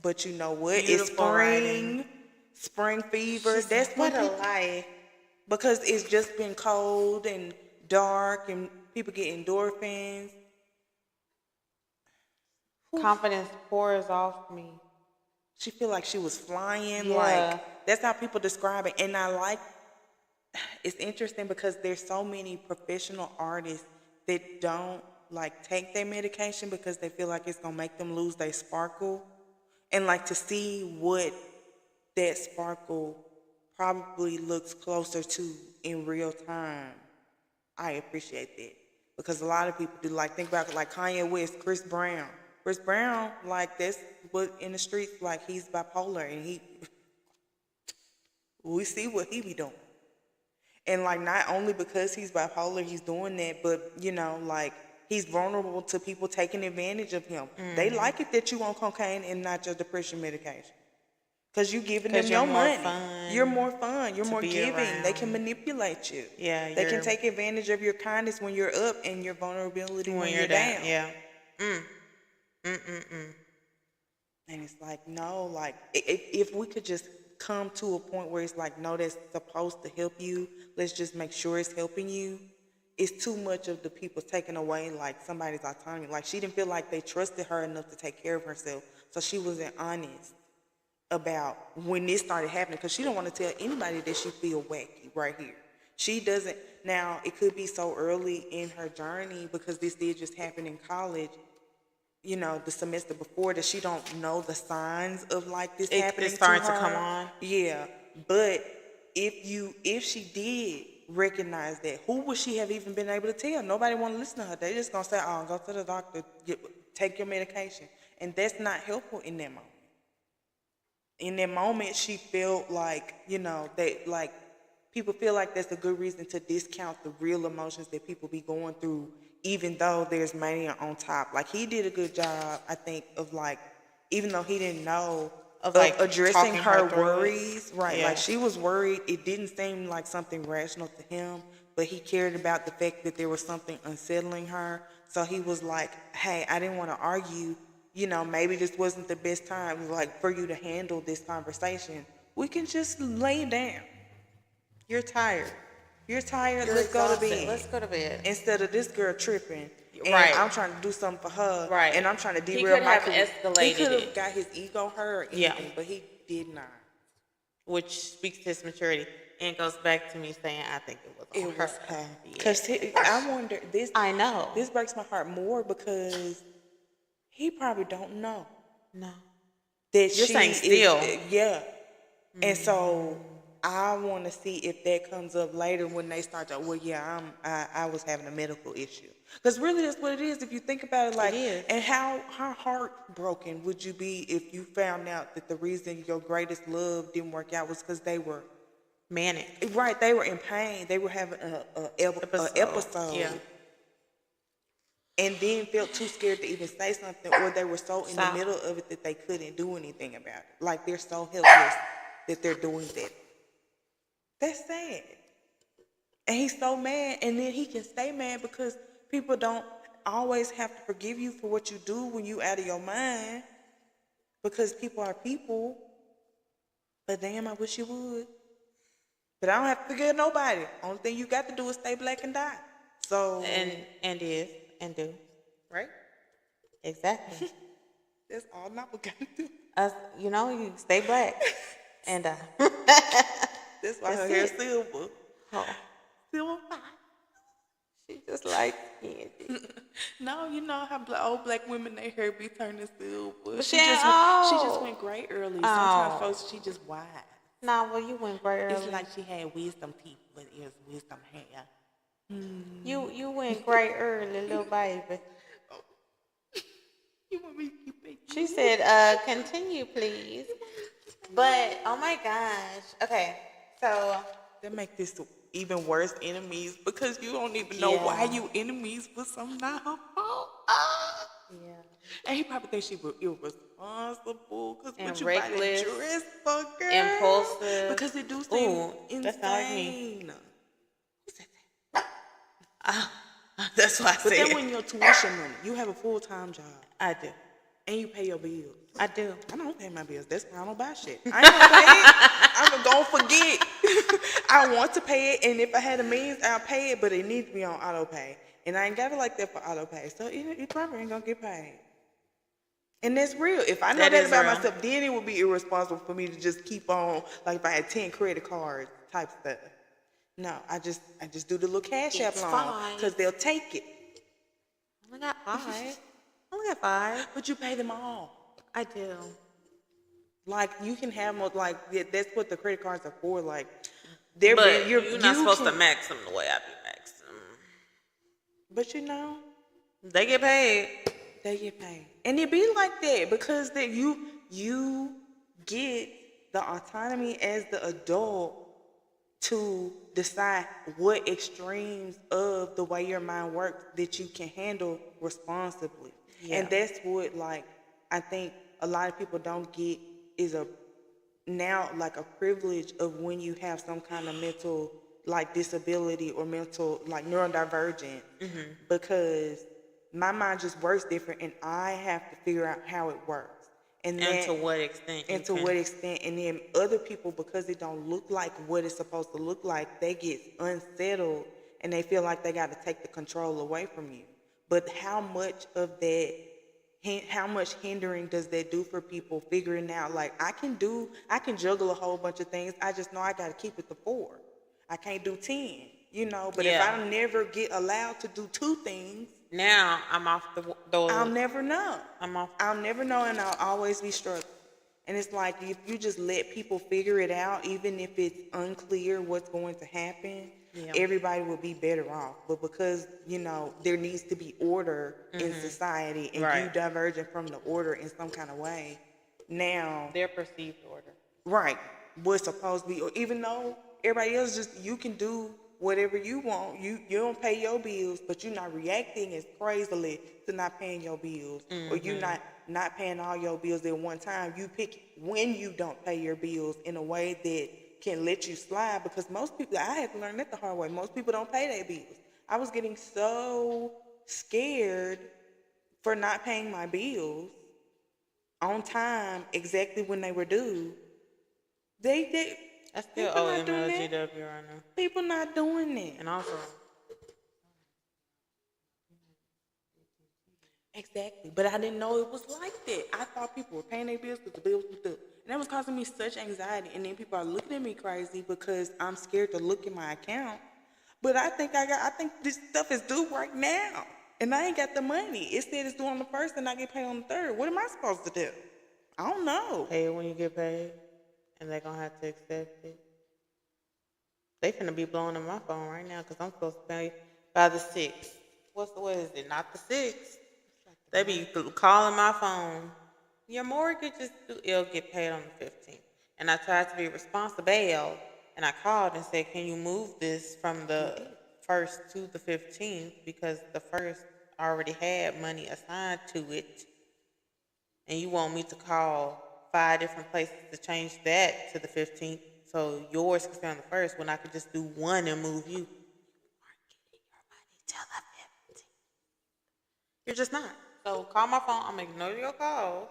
But you know what? Beautiful it's spring. Writing. spring fever. That's what when a life. because it's just been cold and dark and people get endorphins. Confidence pours off me. She feel like she was flying. Yeah. Like, that's how people describe it. And I like, it's interesting because there's so many professional artists that don't like take their medication because they feel like it's gonna make them lose their sparkle. And like to see what that sparkle probably looks closer to in real time, I appreciate that. Because a lot of people do, like, think about like Kanye West, Chris Brown. Chris Brown, like, that's what in the streets, like, he's bipolar, and we see what he be doing. And like, not only because he's bipolar, he's doing that, but you know, like, he's vulnerable to people taking advantage of him. They like it that you on cocaine and not your depression medication. Because you giving them your money. You're more fun. You're more giving. Around. They can manipulate you. Yeah. They can take advantage of your kindness when you're up and your vulnerability when you're down. Yeah. And it's like, no, like, if we could just come to a point where it's like, no, that's supposed to help you. Let's just make sure it's helping you. It's too much of the people taking away, like, somebody's autonomy. Like, she didn't feel like they trusted her enough to take care of herself. So she wasn't honest about when this started happening, because she don't want to tell anybody that she feel wacky right here. She doesn't. Now, it could be so early in her journey because this did just happen in college, you know, the semester before, that she don't know the signs of like this happening It's starting to her. to come on. Yeah, but if she did recognize that, who would she have even been able to tell? Nobody want to listen to her. They just gonna say, "Oh, go to the doctor, take your medication," and that's not helpful in that moment. In that moment, she felt like, you know, that like people feel like that's a good reason to discount the real emotions that people be going through, even though there's mania on top. Like, he did a good job, I think, of like, even though he didn't know, of like addressing her worries, right? Yeah. Like, she was worried. It didn't seem like something rational to him, but he cared about the fact that there was something unsettling her. So he was like, "Hey, I didn't want to argue. You know, maybe this wasn't the best time, like, for you to handle this conversation. We can just lay down. You're tired. Let's go to bed. Let's go to bed." Instead of this girl tripping. And right. I'm trying to do something for her. Right. And I'm trying to derail my career. He could have got his ego hurt. Yeah. But he did not. Which speaks to his maturity and goes back to me saying I think it was on her. Because I wonder, this. I know. This breaks my heart more because he probably don't know. No. That you're saying still. Yeah. Mm-hmm. And so I want to see if that comes up later when they start to, well, yeah, I was having a medical issue. Because really that's what it is if you think about it. Like, it is. And how heartbroken would you be if you found out that the reason your greatest love didn't work out was because they were manic. Right. They were in pain. They were having an episode. Yeah. And then felt too scared to even say something, or they were so in the middle of it that they couldn't do anything about it. Like, they're so helpless that they're doing that. That's sad. And he's so mad, and then he can stay mad because people don't always have to forgive you for what you do when you out of your mind, because people are people. But damn, I wish you would. But I don't have to forgive nobody. Only thing you got to do is stay black and die. So and do. Right? Exactly. That's all Napa got to do. You know, you stay black and That's why her hair silver. Oh. Silver. She just like candy. No, you know how old black women, their hair be turning silver. She just went gray early. Sometimes folks, she just wise. Nah, well, you went gray early. It's like she had wisdom teeth, but it was wisdom hair. You went gray early, little baby. You want me to keep it? She said, continue, please. But, oh my gosh. Okay, so. That make this even worse enemies, because you don't even know why you enemies with some not her fault. Yeah. And he probably thinks she was irresponsible because what you reckless, buy dress for, girl. Impulsive. Because it do seem insane. That's not like me. Who said that? That's why I said. But then when your tuition money, you have a full-time job. I do. And you pay your bills. I do. I don't pay my bills. That's why I don't buy shit. I ain't gonna pay it. I'm gonna forget. I want to pay it, and if I had the means, I'll pay it, but it needs to be on auto pay. And I ain't got it like that for auto pay, so it probably ain't gonna get paid. And that's real. If I know that about real. myself, then it would be irresponsible for me to just keep on, like if I had 10 credit cards type stuff. No, I just do the little cash app loan because they'll take it. I only got 5. Only got 5. But you pay them all. I do. Like you can have more. Like that's what the credit cards are for. Like but you're not supposed to max them the way I be maxed them. But you know, they get paid. They get paid, and it be like that because that you get the autonomy as the adult to decide what extremes of the way your mind works that you can handle responsibly. Yeah. And that's what, like, I think a lot of people don't get is a privilege of when you have some kind of mental, like, disability or mental, like, neurodivergent. Mm-hmm. Because my mind just works different and I have to figure out how it works. And to what extent. And then other people, because it don't look like what it's supposed to look like, they get unsettled and they feel like they got to take the control away from you. But how much hindering does that do for people figuring out, like, I can juggle a whole bunch of things. I just know I got to keep it to 4. I can't do 10, But if I never get allowed to do 2 things, now I'm off those. I'll never know. I'll never know, and I'll always be struggling. And it's like if you just let people figure it out, even if it's unclear what's going to happen, everybody will be better off. But because, there needs to be order in society, and you diverging from the order in some kind of way, now their perceived order. Right. What's supposed to be, or even though everybody else you can do whatever you want. You don't pay your bills, but you're not reacting as crazily to not paying your bills. Mm-hmm. Or you not paying all your bills at one time. You pick when you don't pay your bills in a way that can let you slide, because most people, I had to learn that the hard way. Most people don't pay their bills. I was getting so scared for not paying my bills on time, exactly when they were due. I still owe MLGW right now. People not doing that. And also, exactly. But I didn't know it was like that. I thought people were paying their bills because the bills were due. And that was causing me such anxiety. And then people are looking at me crazy because I'm scared to look at my account. But I think this stuff is due right now. And I ain't got the money. It said it's due on the 1st and I get paid on the 3rd. What am I supposed to do? I don't know. Pay it when you get paid. And they're going to have to accept it. They finna be blowing up my phone right now because I'm supposed to pay by the 6th. What is it? Not the 6th. They be calling my phone. Your mortgage it'll get paid on the 15th. And I tried to be responsible. And I called and said, can you move this from the 1st to the 15th? Because the 1st already had money assigned to it. And you want me to call 5 different places to change that to the 15th, so yours can stay on the 1st when I could just do one and move you. You aren't getting your money till the 15th. You're just not. So call my phone. I'm gonna ignore your calls,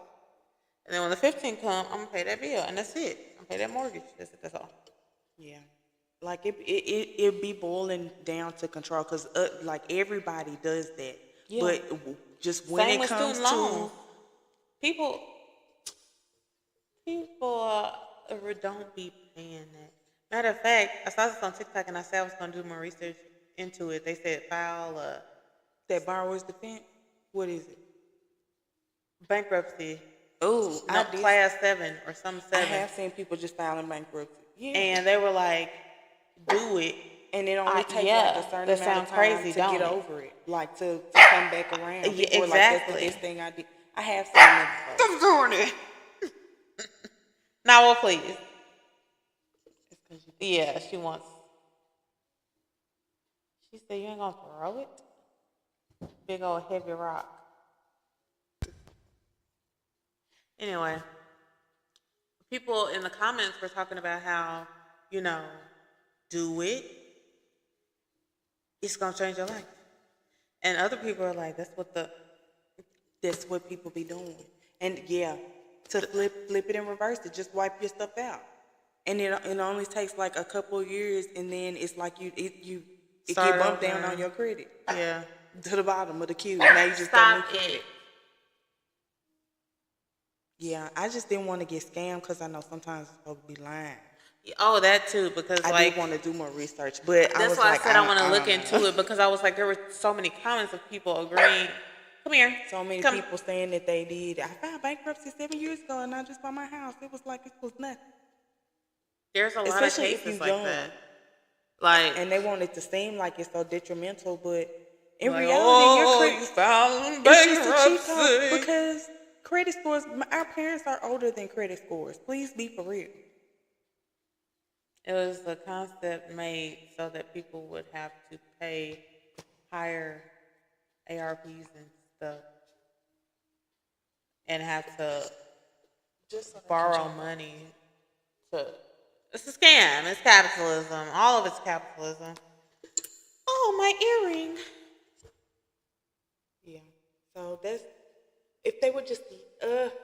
and then when the 15th comes, I'm gonna pay that bill, and that's it. I'm gonna pay that mortgage. That's it. That's all. Yeah, like it be boiling down to control, because like everybody does that. Yeah. But just when Same it comes to people don't be paying that. Matter of fact, I saw this on TikTok and I said I was going to do more research into it. They said file that borrower's defense. What is it? Bankruptcy. Oh, no, class 7 or some 7. I have seen people just filing bankruptcy. Yeah. And they were like, do it. And it only takes like a certain amount of time crazy, to get over it. Like to come back around. Yeah, exactly. Like, that's the best thing I did. I have seen that before. I'm doing it. Now, well, please. Yeah, she wants. She said, you ain't going to throw it? Big old heavy rock. Anyway, people in the comments were talking about how, do it. It's going to change your life. And other people are like, that's what people be doing. And yeah, to flip it and reverse it, just wipe your stuff out. and it only takes like a couple of years, and then it's like it Start get bumped down over. on your credit Yeah. to the bottom of the queue. Now you just got new Stop credit. it. Yeah, I just didn't want to get scammed because I know sometimes it's supposed to be lying. Oh, that too, because I like did want to do more research, but I that's was why like, I said I want to I look don't know. into it because I was like there were so many comments of people agreeing. Come here. So many Come. people saying that they did. I filed bankruptcy 7 years ago, and I just bought my house. It was like it was nothing. There's a lot of Especially if cases you're like young. that. Like, And they want it to seem like it's so detrimental, but in like, reality, your oh, credit you filed it's just a cheat code bankruptcy. because credit scores. Our parents are older than credit scores. Please be for real. It was a concept made so that people would have to pay higher ARPs and stuff and have to Just so borrow money to. It's a scam. It's capitalism. All of it's capitalism. Oh, my earring. yeah. So that's if they would just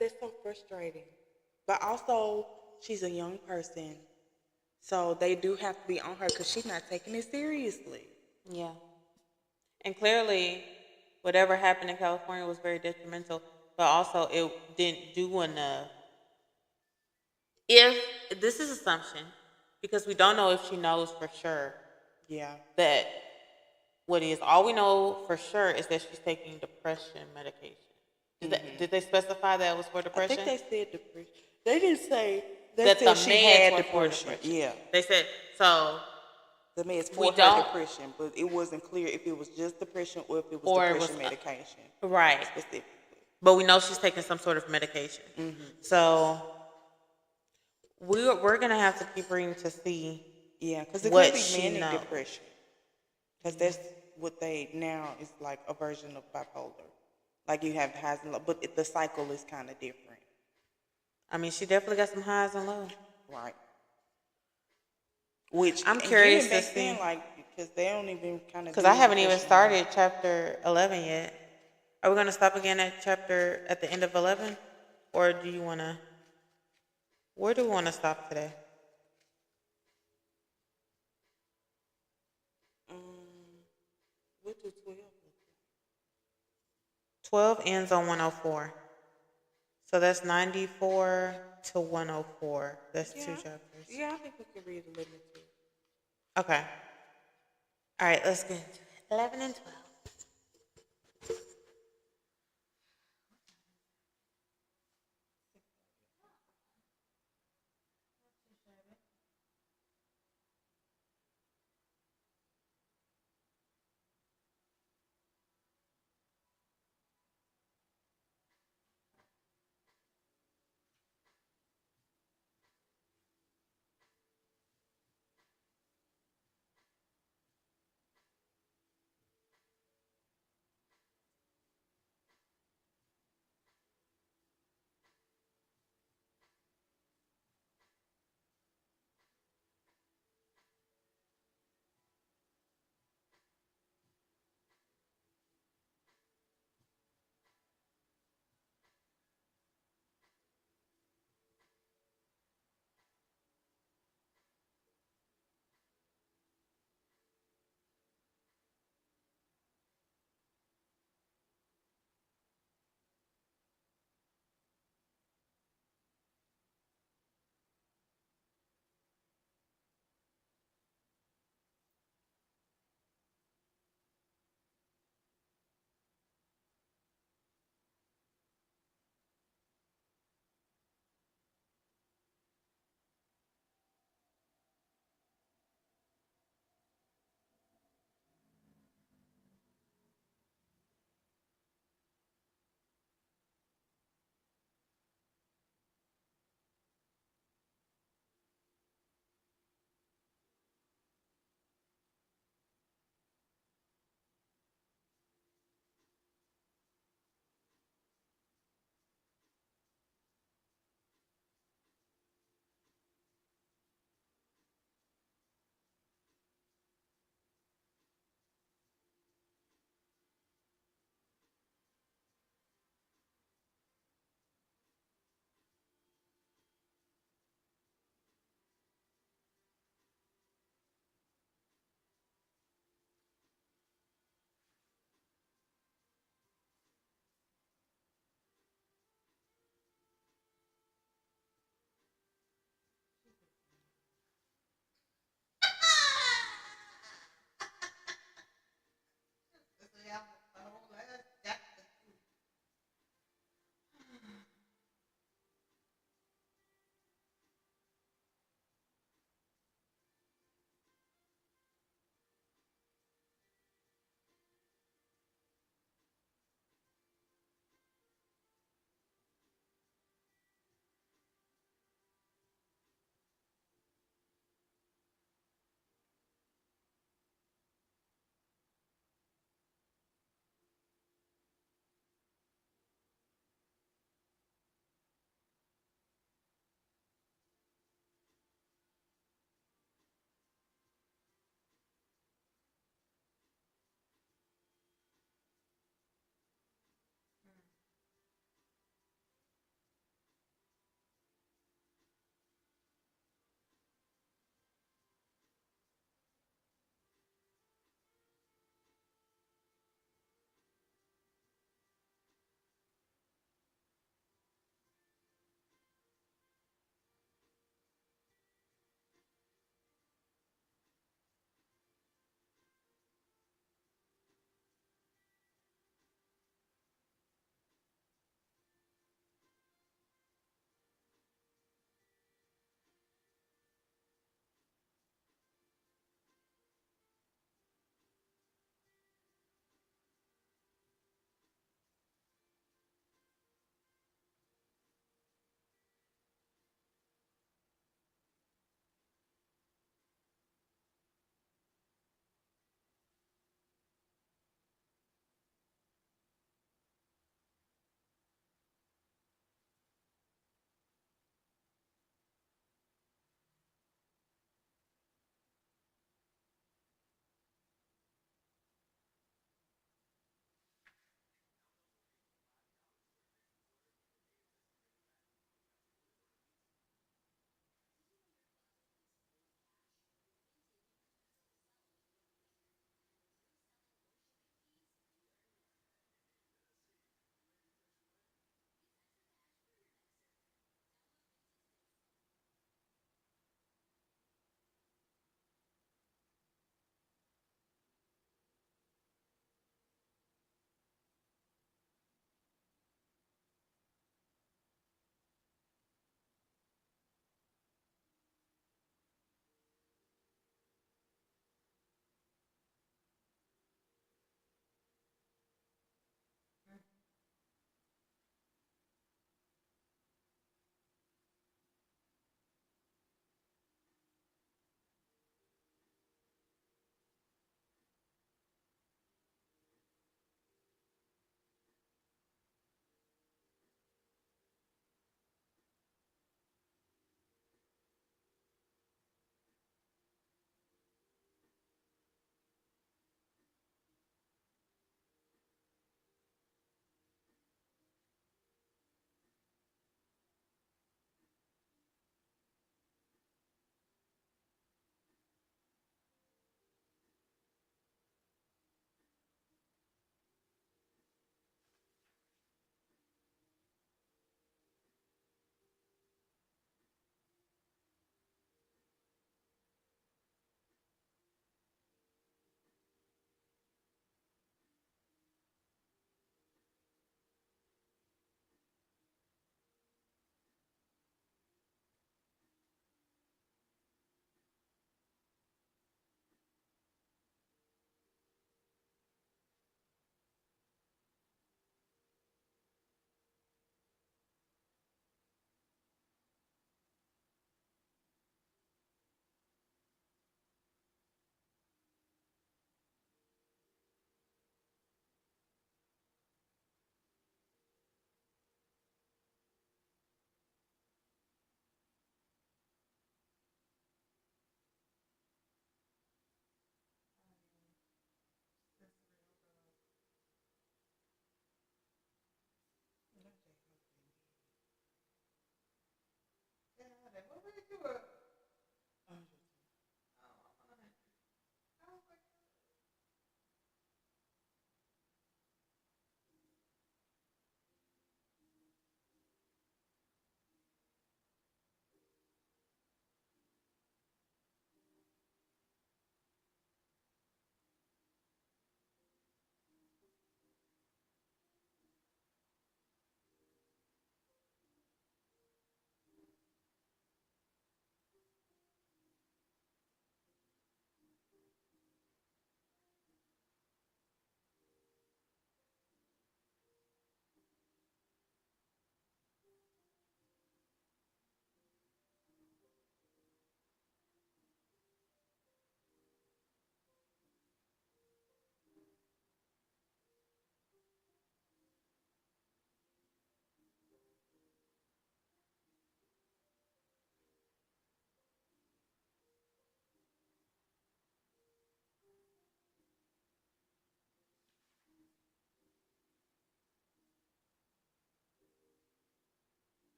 that's so frustrating. But also, she's a young person, so they do have to be on her because she's not taking it seriously. Yeah. And clearly, whatever happened in California was very detrimental, but also it didn't do enough. If this is assumption, because we don't know if she knows for sure Yeah. that what is all we know for sure is that she's taking depression medication. Did they specify that it was for I depression? think they said depression. They didn't say they that said the she meds had were depression. for depression. Yeah. They said so. The meds We for her don't, depression, but it wasn't clear if it was just depression or if it was or it depression was medication right. specifically. But we know she's taking some sort of medication. So we're gonna have to keep reading to see. Yeah, because it what could be she manic knows. depression. Because that's what they now is like a version of bipolar. Like you have highs and lows, but the cycle is kind of different. I mean, she definitely got some highs and lows. Right. Which I'm curious again, to back see then, like because they don't even kind of because I haven't even started chapter 11 yet. Are we gonna stop again at the end of 11, or do you wanna? Where do we want to stop today? What do 12? 12 ends on 104, so that's 94 to 104. That's Yeah. 2 chapters. Yeah, I think we can read 11 too. Okay. All right, let's get into it. 11 and 12.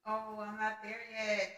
Oh, I'm not there yet.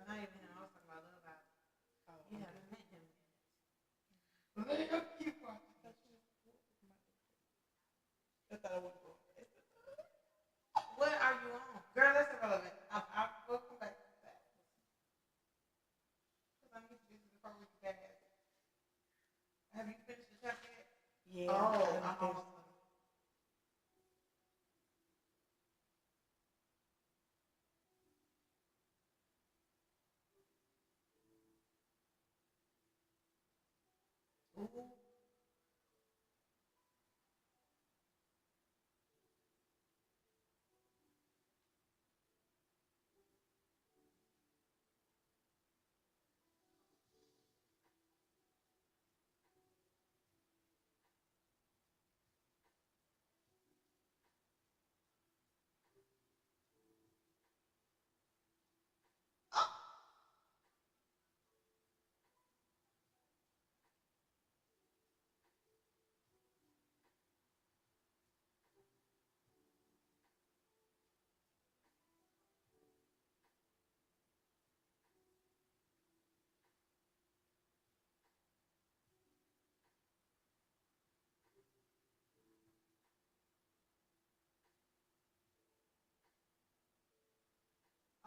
Not even him. I was talking about Love Out. You haven't met him yet. I thought I wouldn't go. What are you on? Girl, that's irrelevant. We'll come back to that. Because I'm used to this is the part where you bad. Have you finished the chapter yet? Yeah. Oh, I'm almost done. Ooh.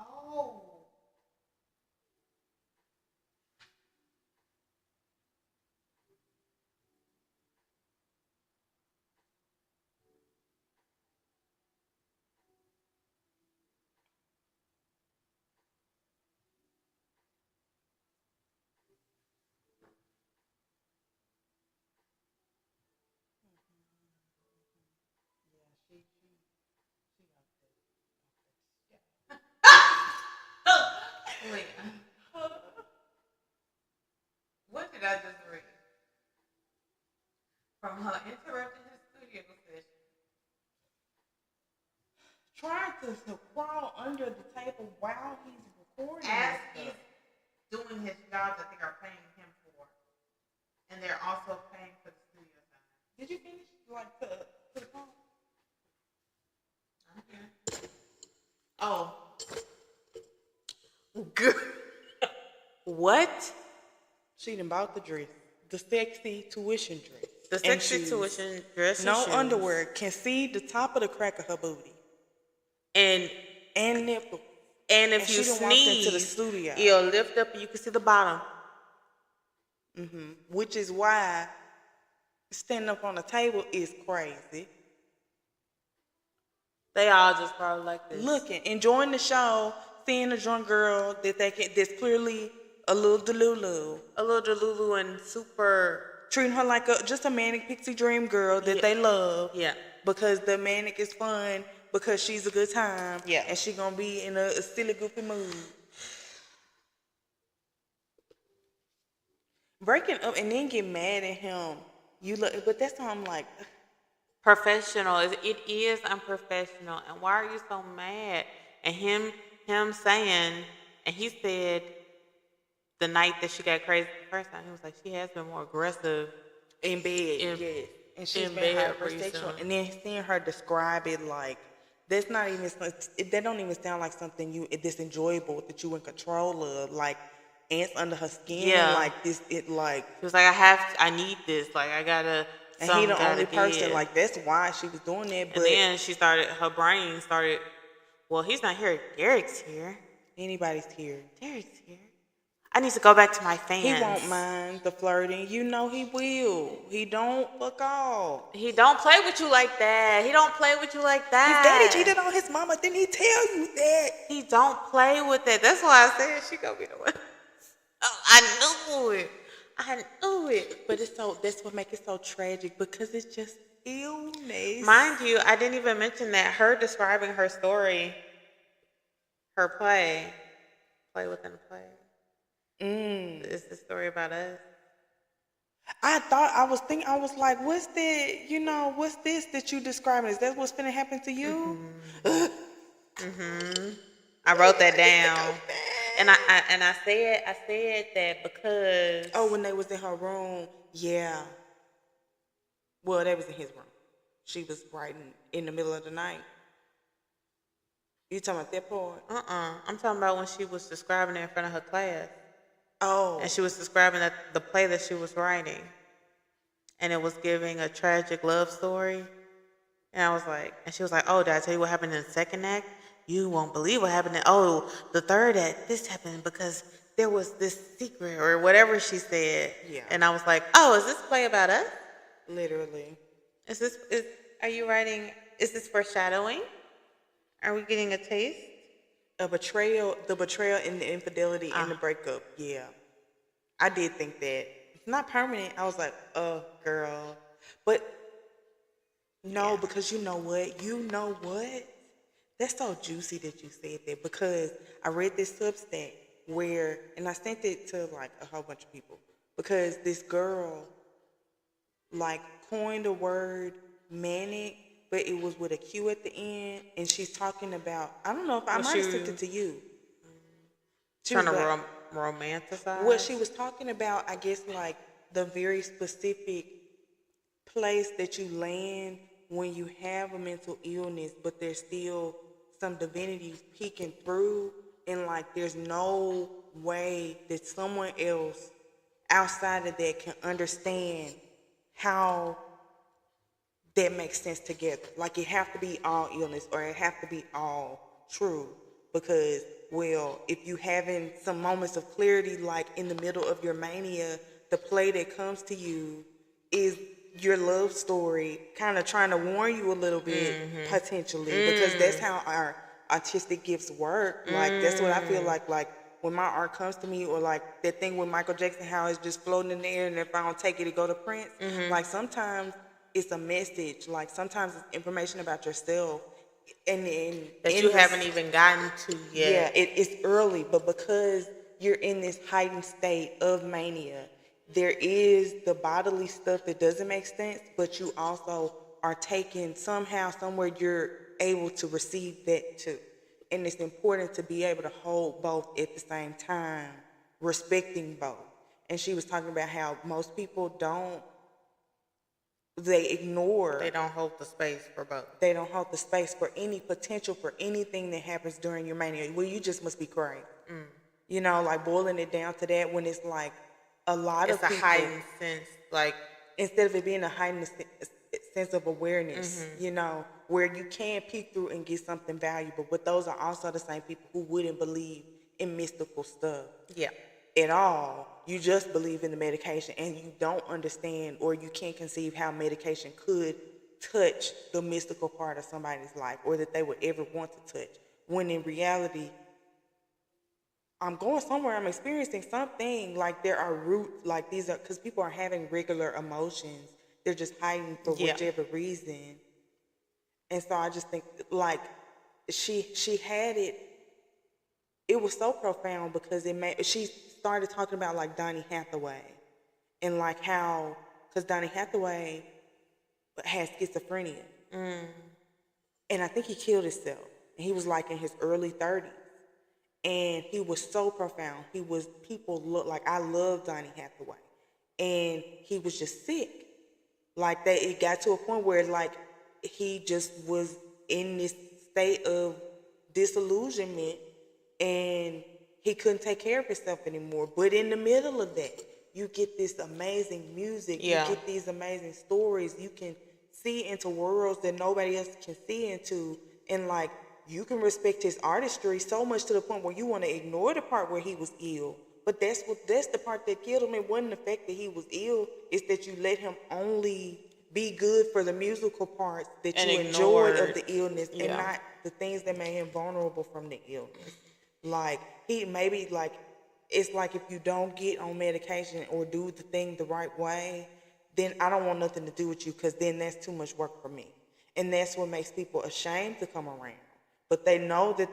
Oh. Wait. What did I just read? From her interrupting his studio session. Trying to crawl under the table while he's recording. As he's doing his job that they are paying him for. And they're also paying for the studio time. Did you finish like to the phone? Okay. Oh. Good. What? She done bought the dress. The sexy tuition dress. The sexy tuition dress. No underwear. Can see the top of the crack of her booty. And nipple. And if you sneeze, into the studio, it'll lift up and you can see the bottom. Mm-hmm. Which is why standing up on the table is crazy. They all just probably like this. Looking, enjoying the show, seeing a drunk girl that's clearly a little delulu. A little delulu and super... Treating her like just a manic pixie dream girl that they love. Yeah. Because the manic is fun, because she's a good time. Yeah. And she gonna be in a silly, goofy mood. Breaking up and then get mad at him. But that's why I'm like... Professional. It is unprofessional. And why are you so mad? And him saying, and he said the night that she got crazy the first time, he was like, she has been more aggressive in bed. Yes. And she's been hypersexual. And then seeing her describe it like, that don't even sound like something that's enjoyable, that you in control of, like ants under her skin. Yeah. Like this, it like... She was like, I need this. Like, I gotta... And he the only person, like, that's why she was doing that. But and then her brain started, well, he's not here. Derek's here. Anybody's here. Derek's here. I need to go back to my fans. He won't mind the flirting. You know he will. He don't fuck off. He don't play with you like that. He don't play with you like His that. daddy cheated on his mama. Didn't he tell you that? He don't play with it. That's why I said she gonna be the one. Oh, I knew it. I knew it. But it's so, that's what makes it so tragic, because it's just illness. Mind you, I didn't even mention that her describing her story, her play within a play. It's the story about us. I was like, what's this that you describing? Is that what's finna happen to you? I wrote that down. And I said that because when they was in her room, yeah. Well, they was in his room. She was writing in the middle of the night. You talking about that part? I'm talking about when she was describing it in front of her class. Oh. And she was describing the play that she was writing. And it was giving a tragic love story. And I was like, and she was like, oh, did I tell you what happened in the second act? You won't believe what happened the third act, this happened because there was this secret or whatever she said. Yeah. And I was like, oh, is this play about us? Literally. Is this foreshadowing? Are we getting a taste? The betrayal and the infidelity and the breakup. Yeah. I did think that. It's not permanent. I was like, oh, girl. But no, because you know what? That's so juicy that you said that, because I read this Substack and I sent it to like a whole bunch of people, because this girl like coined the word manic, but it was with a Q at the end, and she's talking about, I don't know if I might have sent it to you. Trying to romanticize? What she was talking about, I guess, like the very specific place that you land when you have a mental illness, but there's still some divinity peeking through, and like there's no way that someone else outside of that can understand how that makes sense together. Like it have to be all illness, or it have to be all true, because, well, if you having some moments of clarity, like in the middle of your mania, the play that comes to you is your love story, kind of trying to warn you a little bit, potentially, because that's how our artistic gifts work. Like that's what I feel like when my art comes to me, or like that thing with Michael Jackson, how it's just floating in the air, and if I don't take it go to Prince. Like sometimes it's a message, like sometimes it's information about yourself, and that you haven't even gotten to yet. Yeah, it's early, but because you're in this heightened state of mania, there is the bodily stuff that doesn't make sense, but you also are taking somehow, somewhere, you're able to receive that too. And it's important to be able to hold both at the same time, respecting both. And she was talking about how most people they ignore. They don't hold the space for both. They don't hold the space for any potential for anything that happens during your mania. Well, you just must be crazy. You know, like boiling it down to that, when it's like a lot of people. It's a heightened sense, like. Instead of it being a heightened sense of awareness, you know, where you can peek through and get something valuable. But those are also the same people who wouldn't believe in mystical stuff. Yeah. At all. You just believe in the medication, and you don't understand, or you can't conceive how medication could touch the mystical part of somebody's life, or that they would ever want to touch. When in reality, I'm going somewhere, I'm experiencing something, like there are roots, like these are, because people are having regular emotions. They're just hiding for whichever reason. And so I just think, like, she had it was so profound, because she started talking about like Donny Hathaway, and like how, because Donny Hathaway has schizophrenia, and I think he killed himself, and he was like in his early 30s, and he was so profound. People look like, I love Donny Hathaway, and he was just sick, like that. It got to a point where like he just was in this state of disillusionment, and he couldn't take care of himself anymore. But in the middle of that, you get this amazing music. You get these amazing stories. You can see into worlds that nobody else can see into. And like, you can respect his artistry so much to the point where you want to ignore the part where he was ill, But that's the part that killed him. It wasn't the fact that he was ill. It's that you let him only be good for the musical parts that And you enjoyed of the illness, and not the things that made him vulnerable from the illness. Like he maybe like it's like if you don't get on medication or do the thing the right way, then I don't want nothing to do with you, because then that's too much work for me. And that's what makes people ashamed to come around. But they know that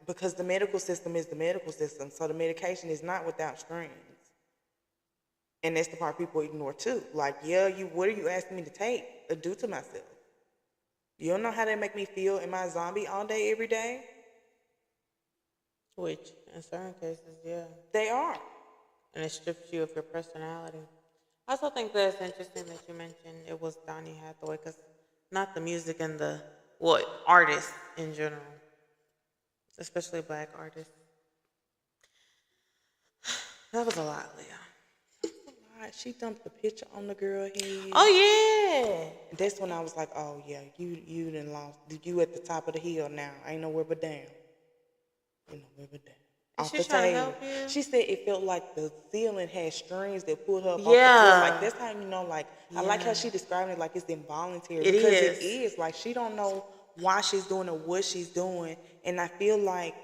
because the medical system is the medical system, so the medication is not without strings. And that's the part people ignore too. Like, what are you asking me to take or do to myself? You don't know how they make me feel. Am I a zombie all day, every day? Which, in certain cases, yeah. They are. And it strips you of your personality. I also think that it's interesting that you mentioned it was Donny Hathaway, because not the music and artists in general, especially black artists. That was a lot, Leah. She dumped the picture on the girl head. Oh yeah. And that's when I was like, oh yeah, you done lost. You at the top of the hill now. Ain't nowhere but down. Ain't nowhere but down. Is she trying to help you? She said it felt like the ceiling had strings that pulled her up off the floor. Like that's how you know. Like I like how she described it, like it's involuntary. Because it is. Like she don't know why she's doing or what she's doing. And I feel like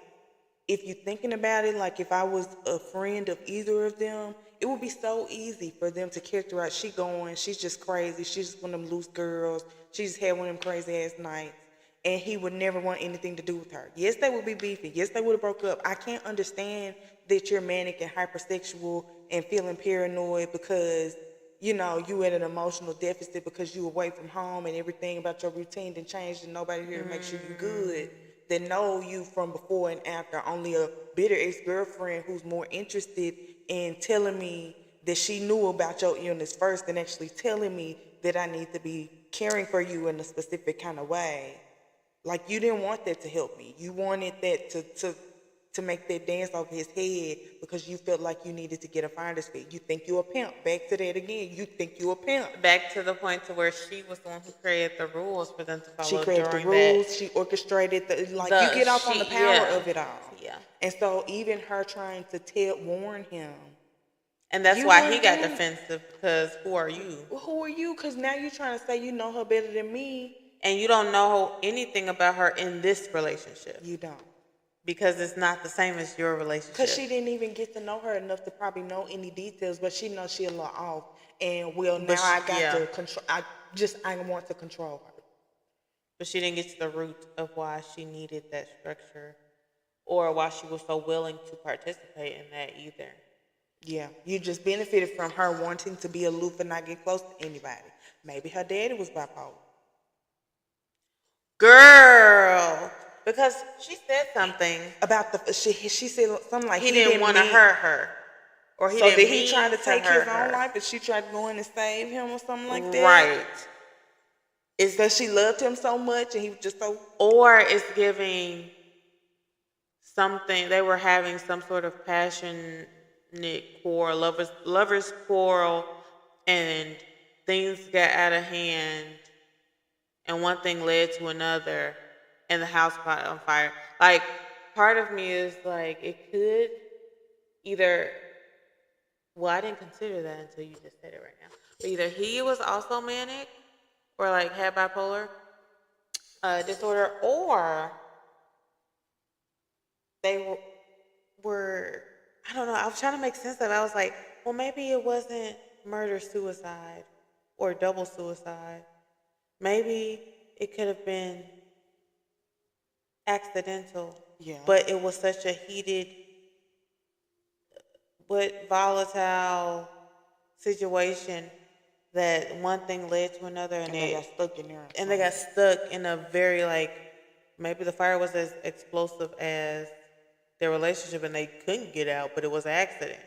if you're thinking about it, like if I was a friend of either of them, it would be so easy for them to characterize, she's just crazy, she's just one of them loose girls, she just had one of them crazy ass nights, and he would never want anything to do with her. Yes, they would be beefing. Yes, they would have broke up. I can't understand that you're manic and hypersexual and feeling paranoid because, you at an emotional deficit because you away from home and everything about your routine done changed and nobody here to make sure you good. That know you from before and after. Only a bitter ex-girlfriend who's more interested in telling me that she knew about your illness first than actually telling me that I need to be caring for you in a specific kind of way. Like, you didn't want that to help me. You wanted that to make that dance off his head because you felt like you needed to get a finder's fee. You think you a pimp. Back to that again. You think you a pimp. Back to the point to where she was the one who created the rules for them to follow. She created the rules. She orchestrated you get off on the power of it all. Yeah. And so even her trying to warn him. And that's why he got defensive, because who are you? Well, who are you? Because now you're trying to say you know her better than me. And you don't know anything about her in this relationship. You don't. Because it's not the same as your relationship. Because she didn't even get to know her enough to probably know any details, but she knows she's a little off. And I got to control. I want to control her. But she didn't get to the root of why she needed that structure, or why she was so willing to participate in that either. Yeah, you just benefited from her wanting to be aloof and not get close to anybody. Maybe her daddy was bipolar. Girl. Because she said something about she said something like he didn't want to hurt her, or did he try to take his own life, and she tried to go in and save him or something like that. Right. It's because she loved him so much, and he was just so. Or it's giving something. They were having some sort of passionate quarrel, lovers quarrel, and things got out of hand, and one thing led to another. And the house caught on fire. Like, part of me is like, it could either, well, I didn't consider that until you just said it right now. But either he was also manic or like had bipolar disorder, or they were, I don't know, I was trying to make sense of it. I was like, well, maybe it wasn't murder-suicide or double suicide. Maybe it could have been accidental, but it was such a heated but volatile situation that one thing led to another, and they got stuck in there. And they got stuck in a very, maybe the fire was as explosive as their relationship and they couldn't get out, but it was an accident.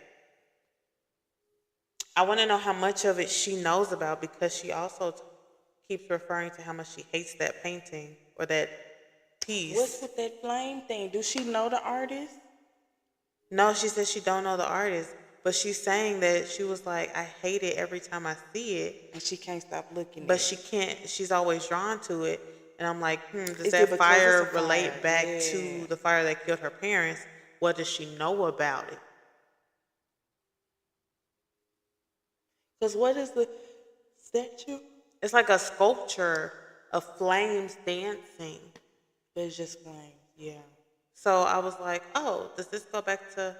I want to know how much of it she knows about, because she also keeps referring to how much she hates that painting or that piece. What's with that flame thing? Do she know the artist? No, she says she don't know the artist, but she's saying that she was like, I hate it every time I see it. And she can't stop looking but at it. She can't, she's always drawn to it. And I'm like, does that fire relate back to the fire that killed her parents? What does she know about it? Because what is the statue? It's like a sculpture of flames dancing. But it's just flames. Yeah. So I was like, oh, does this go back to?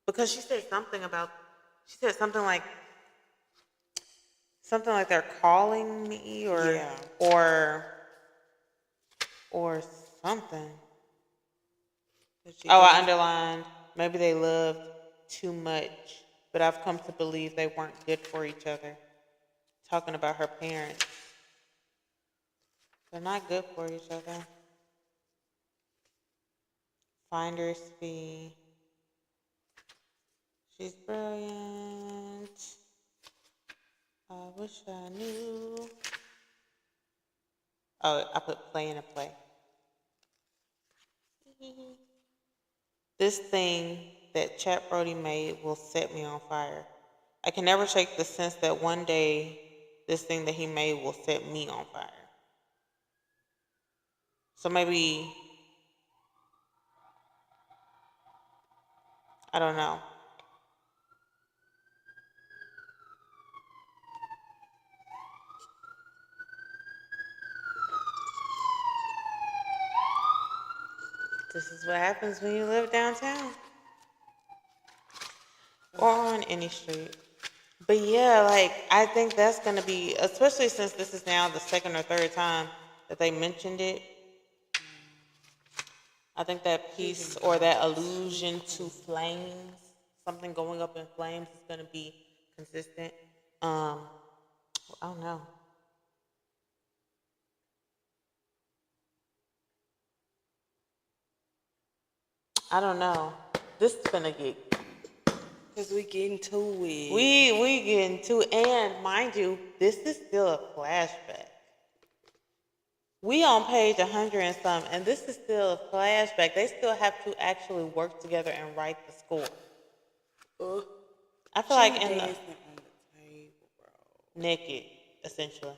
Because she said something like they're calling me Yeah. or something. But Oh, I underlined maybe they loved too much, but I've come to believe they weren't good for each other. Talking about her parents. They're not good for each other. Finder's fee. She's brilliant. I wish I knew. Oh, I put play in a play. This thing that Chat Brody made will set me on fire. I can never shake the sense that one day this thing that he made will set me on fire. So maybe, I don't know. This is what happens when you live downtown. Or on any street. But yeah, like, I think that's going to be, especially since this is now the second or third time that they mentioned it. I think that piece or that allusion to flames, something going up in flames, is going to be consistent. I don't know. I don't know. This is gonna get. Because we getting to it. We getting to, and mind you, this is still a flashback. We on page 100 and some, and this is still a flashback. They still have to actually work together and write the score. I feel like in the on the table, bro. naked, essentially,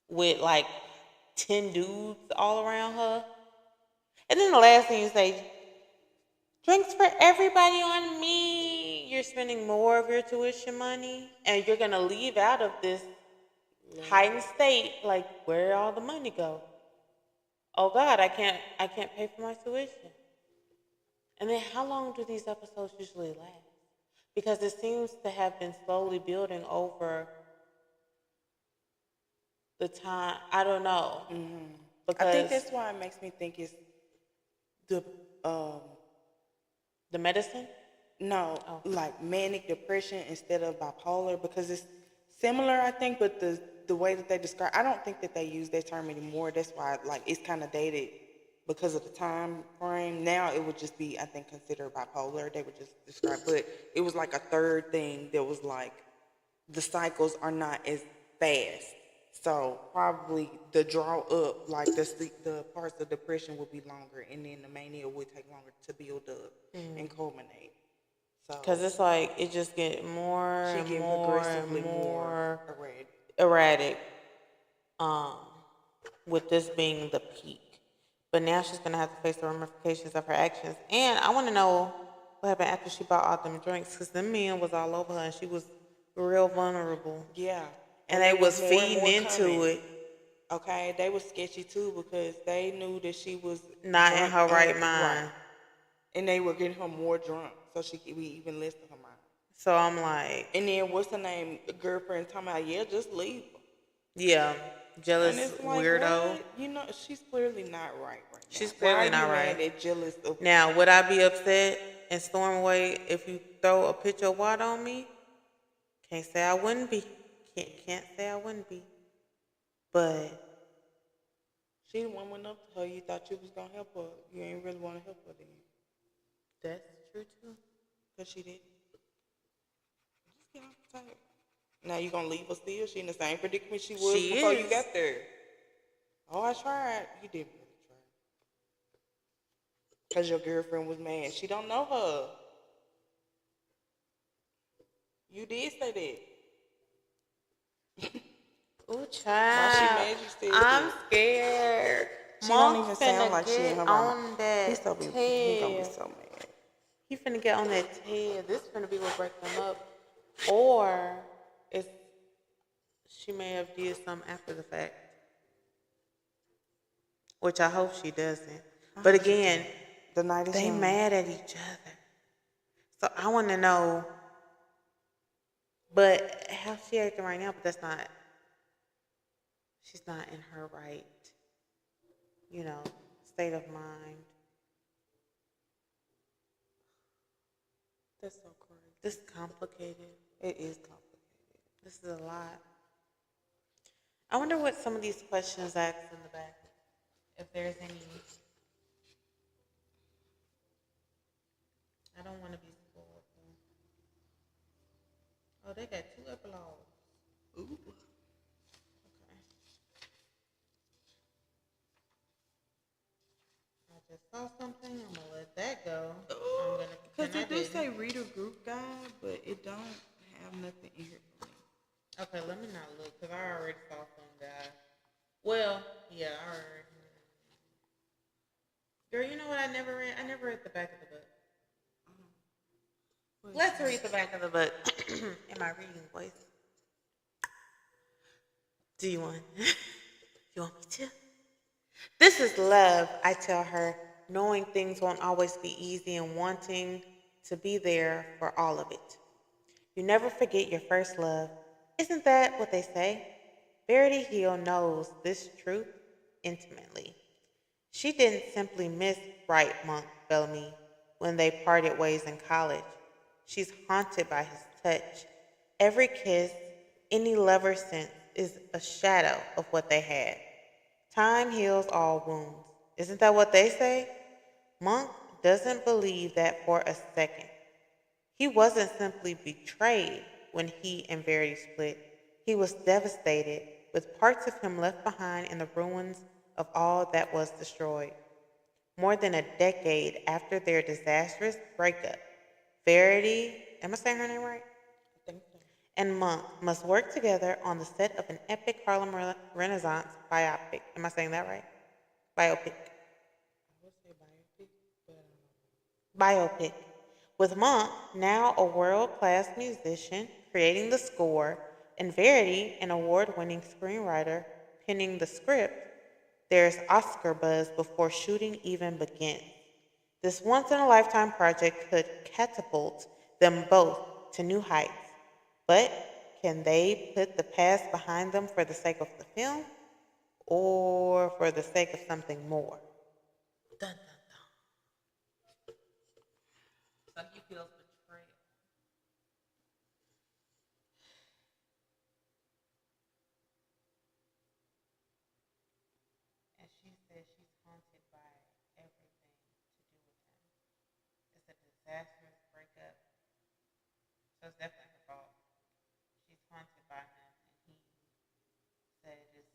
with like 10 dudes all around her, and then the last thing you say, drinks for everybody on me. You're spending more of your tuition money, and you're gonna leave out of this heightened state. Like, where all the money go? Oh God, I can't pay for my tuition. And then, how long do these episodes usually last? Because it seems to have been slowly building over the time. I don't know. Mm-hmm. Because I think that's why it makes me think it's the medicine. No, like manic depression instead of bipolar, because it's similar, I think, but the way that they describe, I don't think that they use that term anymore. That's why, like, it's kind of dated because of the time frame. Now it would just be, I think, considered bipolar. They would just describe, but it was like a third thing that was like the cycles are not as fast. So probably the draw up, like the parts of depression would be longer, and then the mania would take longer to build up and culminate. So because it's like it just get more she and get more progressively and more erratic. With this being the peak. But now she's gonna have to face the ramifications of her actions. And I want to know what happened after she bought all them drinks, because them men was all over her and she was real vulnerable. Yeah. And they was feeding into it. Okay, they was sketchy too because they knew that she was not in her right mind. Right. And they were getting her more drunk so she could be even less to her mind. So I'm like. And then what's her name? Girlfriend talking about, yeah, just leave her. Yeah. Jealous and it's weirdo. What? You know, she's clearly not right now. She's clearly not right. Mad at jealous of now, would I be upset and storm away if you throw a picture of water on me? Can't say I wouldn't be. Can't say I wouldn't be. But she the one went up to her. You thought you was gonna help her. You ain't really want to help her then. That's true too. Cause she did. Just get off the table. Now you gonna leave her still? She in the same predicament she was before you got there. Oh, I tried. You didn't really try. Cause your girlfriend was mad. She don't know her. You did say that. Ooh, child. Why she mad you still? I'm scared. She don't even sound like she in her on that He's gonna be so mad. He finna get on that tail. This finna be what break them up. or it's she may have did something after the fact, which I hope she doesn't. But again, the night is they young. mad at each other. So I want to know, but how she acting right now, but that's not, she's not in her right, state of mind. That's so crazy. This is complicated. It is complicated. This is a lot. I wonder what some of these questions ask in the back, if there's any. I don't want to be spoiled. Oh, they got 2 epilogues. Ooh. Okay. I just saw something. I'm gonna let that go. Because it do say reader group guide, but it don't have nothing in here for me. Okay, let me not look because I already saw some guy. Well, yeah, I already. Girl, you know what I never read? I never read the back of the book. Let's read the back of the book in my reading voice. Do you want? You want me to? This is love, I tell her, knowing things won't always be easy and wanting to be there for all of it. You never forget your first love. Isn't that what they say? Verity Hill knows this truth intimately. She didn't simply miss Bright Monk Bellamy when they parted ways in college. She's haunted by his touch. Every kiss, any lover sense is a shadow of what they had. Time heals all wounds. Isn't that what they say? Monk doesn't believe that for a second. He wasn't simply betrayed when he and Verity split. He was devastated, with parts of him left behind in the ruins of all that was destroyed. More than a decade after their disastrous breakup, Verity, am I saying her name right? I think so. And Monk must work together on the set of an epic Harlem Renaissance biopic. Am I saying that right? Biopic. I would say biopic, but I don't know. Biopic. With Monk, now a world-class musician, creating the score, and Verity, an award-winning screenwriter, penning the script, there's Oscar buzz before shooting even begins. This once-in-a-lifetime project could catapult them both to new heights. But can they put the past behind them for the sake of the film or for the sake of something more? Dun, dun, dun. So he feels betrayal. And she says she's haunted by everything to do with him. It's a disastrous breakup. So it's definitely her fault. She's haunted by him, and he said it is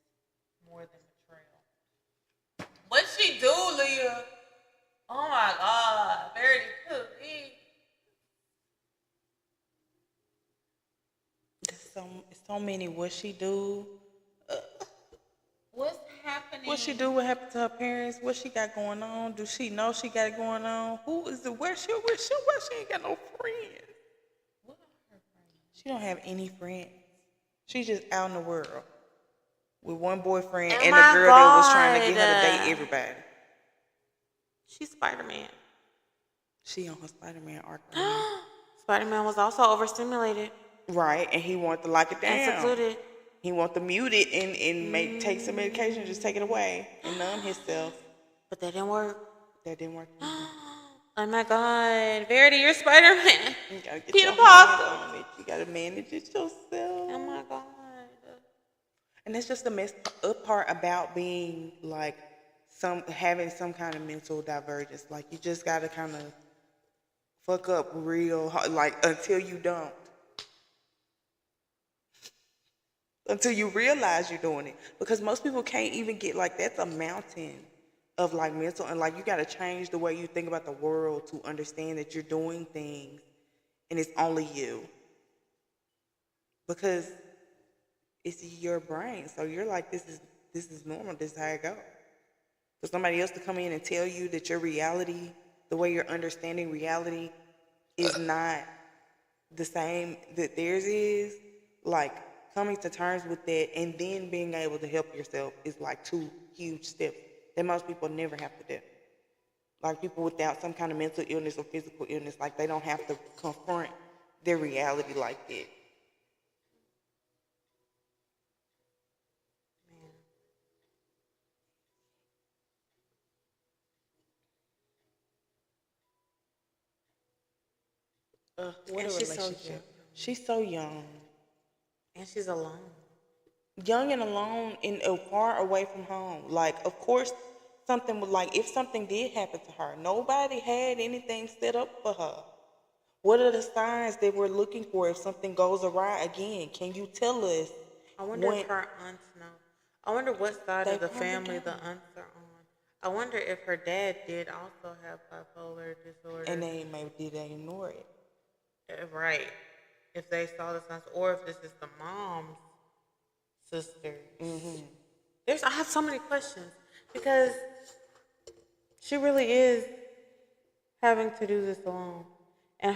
more than betrayal. What she do, Leah? Oh my God, Verity, please. It's so many. What she do? What's happening? What she do? What happened to her parents? What she got going on? Do she know she got it going on? Who is it? Where she ain't got no friends. What are her friends? She don't have any friends. She's just out in the world with one boyfriend Oh and my a girl that was trying to God. get her to date everybody. She's Spider-Man. She on her Spider-Man arc right now. Spider-Man was also overstimulated Right, and he wanted to lock it down. and secluded. He wanted to mute it and take some medication, just take it away and numb himself. But that didn't work. That didn't work. Oh my God. Verity, you're Spider-Man. You gotta get Peter your Parker. hands on it. You gotta manage it yourself. Oh my God. And that's just the messed up part about being like having some kind of mental divergence. Like you just gotta kind of fuck up real hard, like until you don't. Until you realize you're doing it. Because most people can't even get, like, that's a mountain of, like, mental, and, like, you got to change the way you think about the world to understand that you're doing things and it's only you. Because it's your brain. So you're like, this is normal, this is how it goes. For somebody else to come in and tell you that your reality, the way you're understanding reality, is not the same that theirs is, like coming to terms with that and then being able to help yourself is like two huge steps that most people never have to do. Like people without some kind of mental illness or physical illness, like they don't have to confront their reality like that. What And a she's so young. relationship. She's so young. And she's alone. Young and alone and far away from home. Like, of course, something would, like, if something did happen to her, nobody had anything set up for her. What are the signs that we're looking for if something goes awry again? Can you tell us? I wonder if her aunts know. I wonder what side of the probably family the don't. aunts are on. I wonder if her dad did also have bipolar disorder. And did they ignore it? Right. If they saw the signs, or if this is the mom's sister. I have so many questions because she really is having to do this alone, and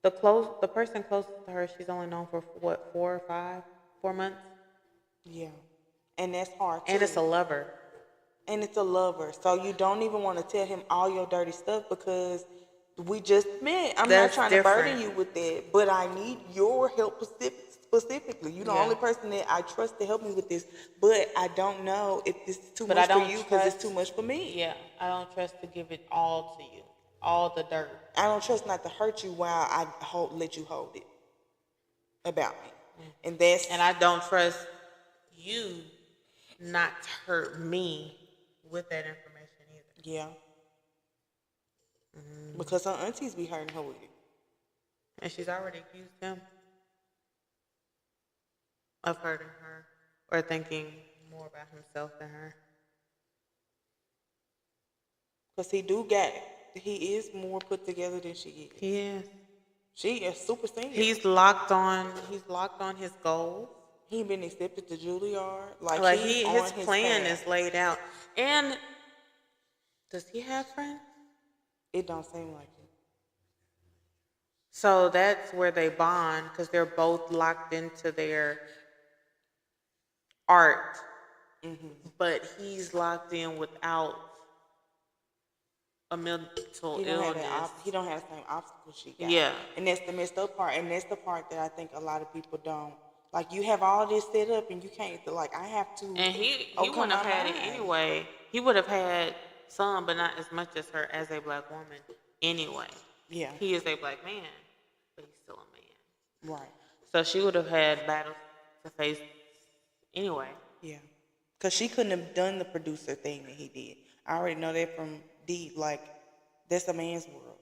the person closest to her, she's only known for what, 4 months. Yeah. And that's hard too. And it's a lover. And it's a lover. So you don't even want to tell him all your dirty stuff because we just met. I'm That's not trying to burden different. you with that, but I need your help specifically. You're the Yeah. only person that I trust to help me with this, but I don't know if this is too But much I for don't you because it's trust- too much for me. Yeah, I don't trust to give it all to you, all the dirt. I don't trust not to hurt you while I let you hold it about me. And I don't trust you not to hurt me with that information either. yeah. Because her aunties be hurting her with it. And she's already accused him of hurting her or thinking more about himself than her. Because he is more put together than she is. He is. She is super senior. He's locked on his goals. He been accepted to Juilliard. His plan is laid out. And does he have friends? It don't seem like it. So that's where they bond because they're both locked into their art. But he's locked in without a mental illness. He don't have the same obstacles she got. Yeah. And that's the messed up part. And that's the part that I think a lot of people don't. Like, you have all this set up and you can't, like, I have to. And he wouldn't have had it anyway. He would have had some, but not as much as her as a black woman anyway. Yeah. He is a black man, but he's still a man. Right. So she would have had battles to face anyway. Yeah. Because she couldn't have done the producer thing that he did. I already know that from D. Like, that's a man's world.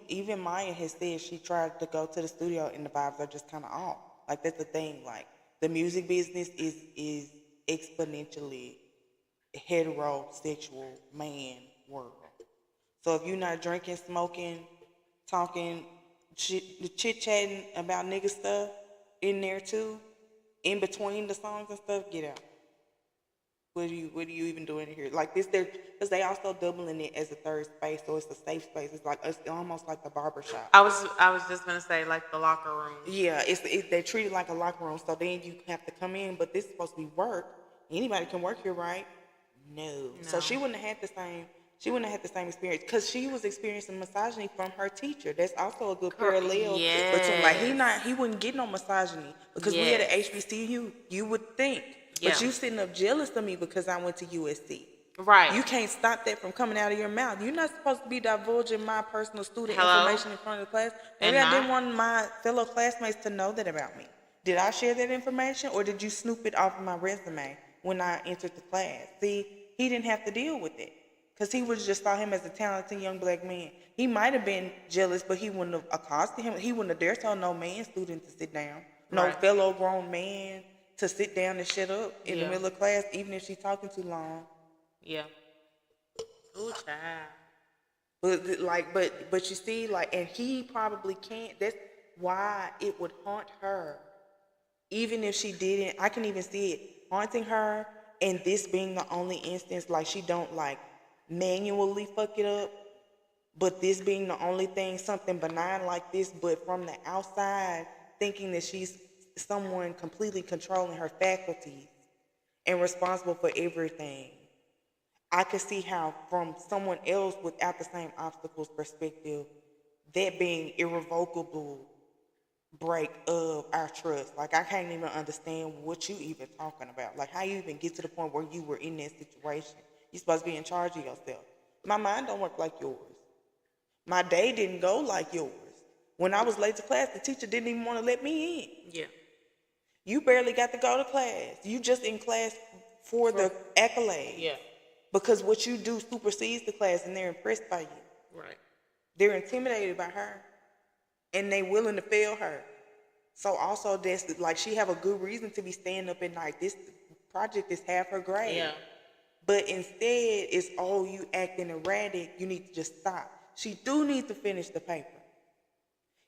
Even Maya has said she tried to go to the studio and the vibes are just kind of off. Like, that's the thing. Like, the music business is exponentially heterosexual man world. So if you're not drinking, smoking, talking, chit-chatting about nigga stuff in there too, in between the songs and stuff, get out. What are you even doing here? Like this, because they also doubling it as a third space, so it's a safe space. It's almost like the barbershop. I was just gonna say like the locker room. Yeah, they treat it like a locker room. So then you have to come in, but this is supposed to be work. Anybody can work here, right? No. So she wouldn't have had the same. She wouldn't have had the same experience because she was experiencing misogyny from her teacher. That's also a good parallel between like he wouldn't get no misogyny because we had an HBCU. You would think. But you sitting up jealous of me because I went to USC. Right. You can't stop that from coming out of your mouth. You're not supposed to be divulging my personal student information in front of the class. Maybe I didn't want my fellow classmates to know that about me. Did I share that information or did you snoop it off of my resume when I entered the class? See, he didn't have to deal with it because he would just saw him as a talented young black man. He might have been jealous, but he wouldn't have accosted him. He wouldn't have dared tell no man student to sit down. No fellow grown man to sit down and shut up in the middle of class, even if she's talking too long. Yeah. Ooh, child. But you see, like, and he probably can't. That's why it would haunt her, even if she didn't. I can even see it haunting her, and this being the only instance, like she don't like manually fuck it up, But this being the only thing, something benign like this, but from the outside, thinking that she's someone completely controlling her faculties and responsible for everything. I could see how from someone else without the same obstacles perspective, that being irrevocable break of our trust. Like, I can't even understand what you even talking about. Like, how you even get to the point where you were in that situation. You're supposed to be in charge of yourself. My mind don't work like yours. My day didn't go like yours. When I was late to class, the teacher didn't even want to let me in. Yeah. You barely got to go to class. You just in class for the accolade. Yeah. Because what you do supersedes the class and they're impressed by you. Right. They're intimidated by her. And they willing to fail her. So also that's like she have a good reason to be staying up at night. This project is half her grade. Yeah. But instead it's, oh, you acting erratic, you need to just stop. She do need to finish the paper.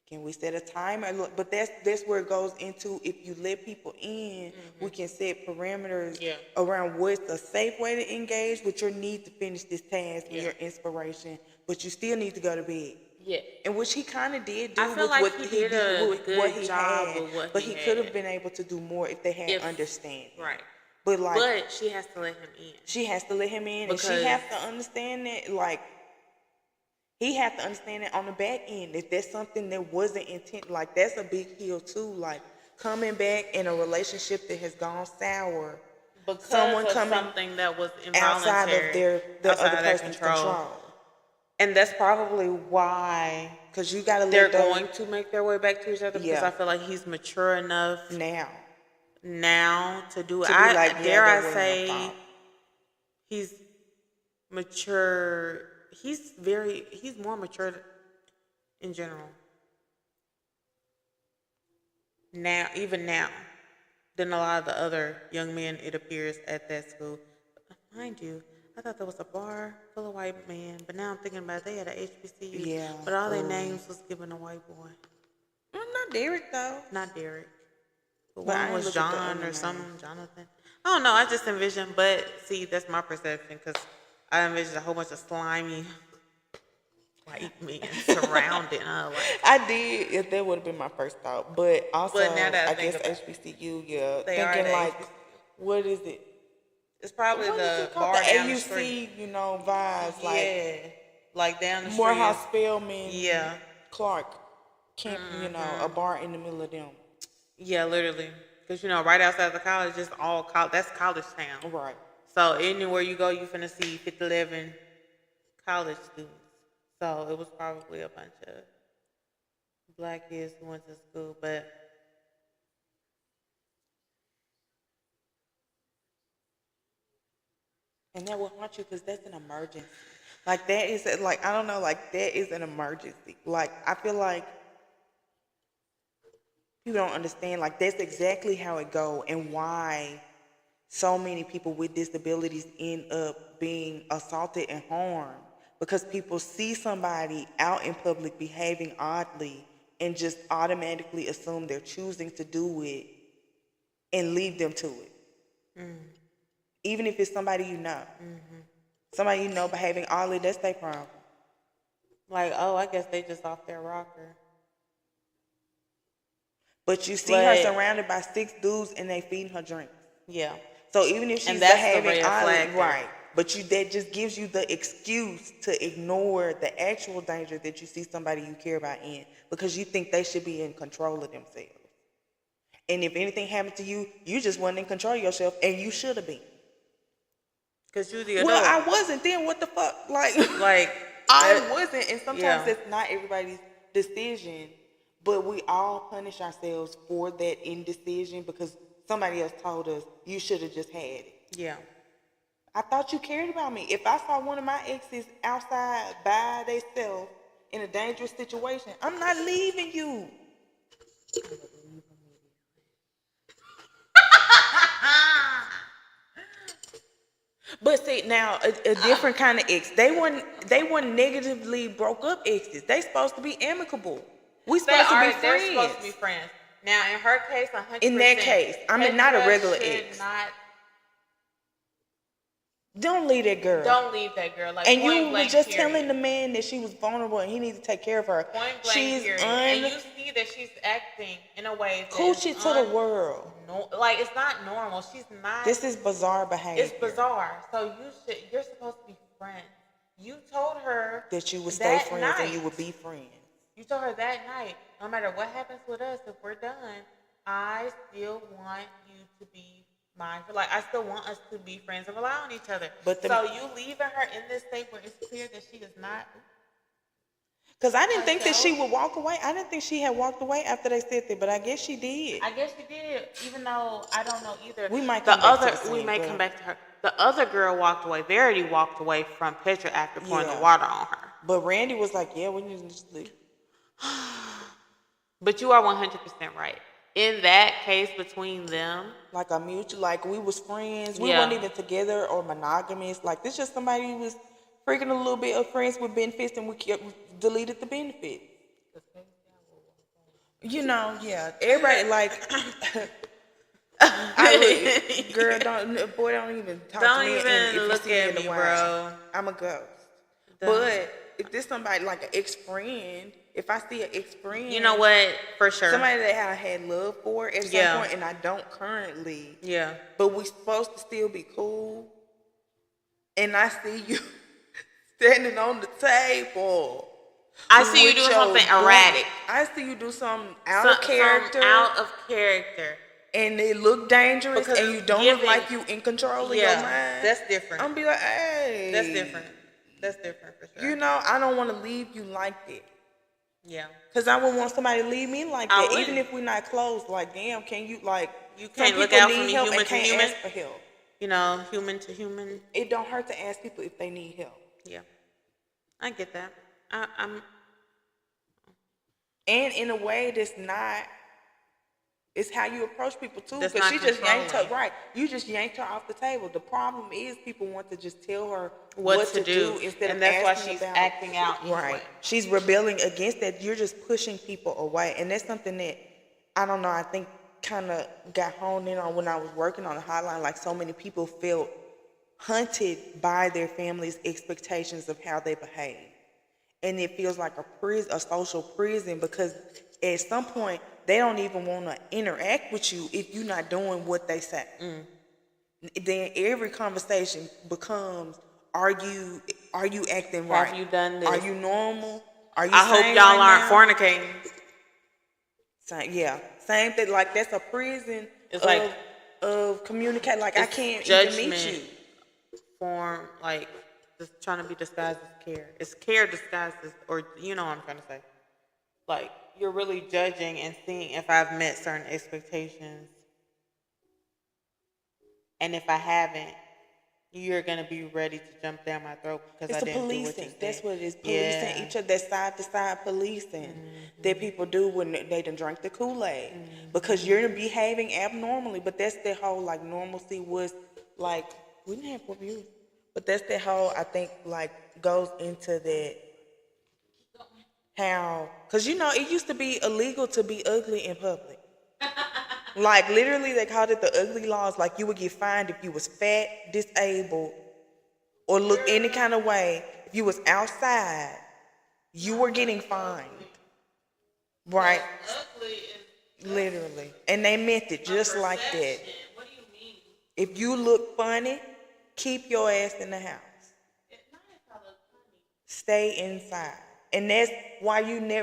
Can we set a timer? But that's where it goes into, if you let people in, we can set parameters around what's a safe way to engage with your need to finish this task and your inspiration, but you still need to go to bed. Yeah. And which he kind of did do with like what he he did a with good what he job had. with what but he could have had. been able to do more if they had understanding. Right. But like, but she has to let him in. She has to let him in, because, and she has to understand that, like, he has to understand that on the back end, if that's something that wasn't intent, like, that's a big deal too. Like, coming back in a relationship that has gone sour, because someone of coming something that was involuntary, outside of the other person's control. And that's probably why, because you gotta they're going to make their way back to each other. Because I feel like he's mature enough now to do it. Dare I say, he's mature. He's more mature in general now, even now, than a lot of the other young men, it appears, at that school. Mind you, I thought there was a bar full of white men, but now I'm thinking about it, they had a HBCU. Yeah. But all their names was given a white boy. Not Derek, though. Not Derek. But one was John or some Jonathan. I don't know. I just envisioned, but see, that's my perception, because I envisioned a whole bunch of slimy white men surrounding her. Like, I did, if that would have been my first thought. But also, now that I guess HBCU, thinking like, HBCU. What is it? It's probably the bar down AUC, the street. Vibes. Like down the street. Morehouse Spelman. Yeah. Clark. Camp, a bar in the middle of them. Yeah, literally. Because, right outside the college, just all college. That's college town. Right. So anywhere you go, you're finna see 50-11 college students. So it was probably a bunch of black kids who went to school, but and that will haunt you, because that's an emergency. Like, that is, like, I don't know, like, that is an emergency. Like, I feel like people don't understand, like, that's exactly how it go, and why so many people with disabilities end up being assaulted and harmed. Because people see somebody out in public behaving oddly and just automatically assume they're choosing to do it and leave them to it. Even if it's somebody you know. Somebody you know behaving oddly, that's their problem. Like, oh, I guess they just off their rocker. But you see her surrounded by 6 dudes and they feeding her drinks. Yeah. So even if she's behaving oddly, right. But that just gives you the excuse to ignore the actual danger that you see somebody you care about in, because you think they should be in control of themselves. And if anything happened to you, you just wasn't in control of yourself, and you should have been. Because you the adult. Well, I wasn't then. What the fuck? Like I wasn't. And sometimes it's not everybody's decision, but we all punish ourselves for that indecision because somebody else told us you should have just had it. Yeah. I thought you cared about me. If I saw one of my exes outside by themselves in a dangerous situation, I'm not leaving you. But see, now a different kind of ex. They weren't negatively broke up exes. They supposed to be amicable. We supposed to be friends. They're supposed to be friends. Now, in her case, 100%. In that case, I mean, not a regular ex. Don't leave that girl. Don't leave that girl. Like, and point you blank, was just period. telling the man that she was vulnerable and he needs to take care of her. Point blank, period. And you see that she's acting in a way that coochie to the world. No, like, it's not normal. She's not. This is bizarre behavior. It's bizarre. So you're supposed to be friends. You told her that you would stay friends night, and you would be friends. You told her that night, no matter what happens with us, if we're done, I still want you to be mine. Like, I still want us to be friends and rely on each other. But so you leaving her in this state where it's clear that she is not. Because I didn't think that she would walk away. I didn't think she had walked away after they said that, but I guess she did. I guess she did, even though I don't know either. We might come back to her. The other girl walked away. Verity walked away from Petra after pouring the water on her. But Randy was like, yeah, we need to just leave. But you are 100% right. In that case between them, like a mutual, like we was friends. We weren't even together or monogamous. Like, this just somebody who was freaking a little bit of friends with benefits, and we deleted the benefits. You know, yeah. Everybody like. Girl, don't even talk to me. Don't even look at me, bro. I'm a ghost. But if there's somebody like an ex-friend, if I see an ex-friend, you know what? For sure, somebody that I had love for at some point, and I don't currently. Yeah. But we supposed to still be cool. And I see you standing on the table. I see you doing something erratic. I see you do something out of character. Out of character. And it look dangerous, because and you don't look like you in control of your mind. That's different. I'm be like, hey. That's different. That's different for sure. You know, I don't want to leave you like that. Yeah. Because I would want somebody to leave me like that, even if we're not close. Like, damn, can you, like, you can't look out for me, human to human. Ask for help. You know, human to human. It don't hurt to ask people if they need help. Yeah. I get that. I'm. And in a way that's not. It's how you approach people too, because she just yanked her right. You just yanked her off the table. The problem is people want to just tell her what to do instead of asking. And that's why she's acting out. Right. She's rebelling against that. You're just pushing people away, and that's something that I don't know. I think kind of got honed in on when I was working on the hotline. Like, so many people felt hunted by their family's expectations of how they behave, and it feels like a prison, a social prison, because at some point they don't even want to interact with you if you're not doing what they say. Then every conversation becomes, are you acting right? Have you done this? Are you normal? Are you? I hope y'all aren't fornicating. Same thing. Like, that's a prison. It's like of communicate. Like, I can't even meet you. Form, like, just trying to be disguised as care. It's care disguised as, or you know what I'm trying to say. Like, you're really judging and seeing if I've met certain expectations. And if I haven't, you're going to be ready to jump down my throat because I didn't do what you said. That's what it is. Policing each other. That side-to-side policing that people do when they done drank the Kool-Aid. Because you're behaving abnormally. But that's the whole, like, normalcy was, like, we didn't have 4 views. But that's the whole, I think, like, goes into that. How, because you know, it used to be illegal to be ugly in public. Like, literally, they called it the ugly laws. Like, you would get fined if you was fat, disabled, or look any kind of way. If you was outside, you were getting fined. Right? Literally. And they meant it just like that. What do you mean? If you look funny, keep your ass in the house. Stay inside. And that's why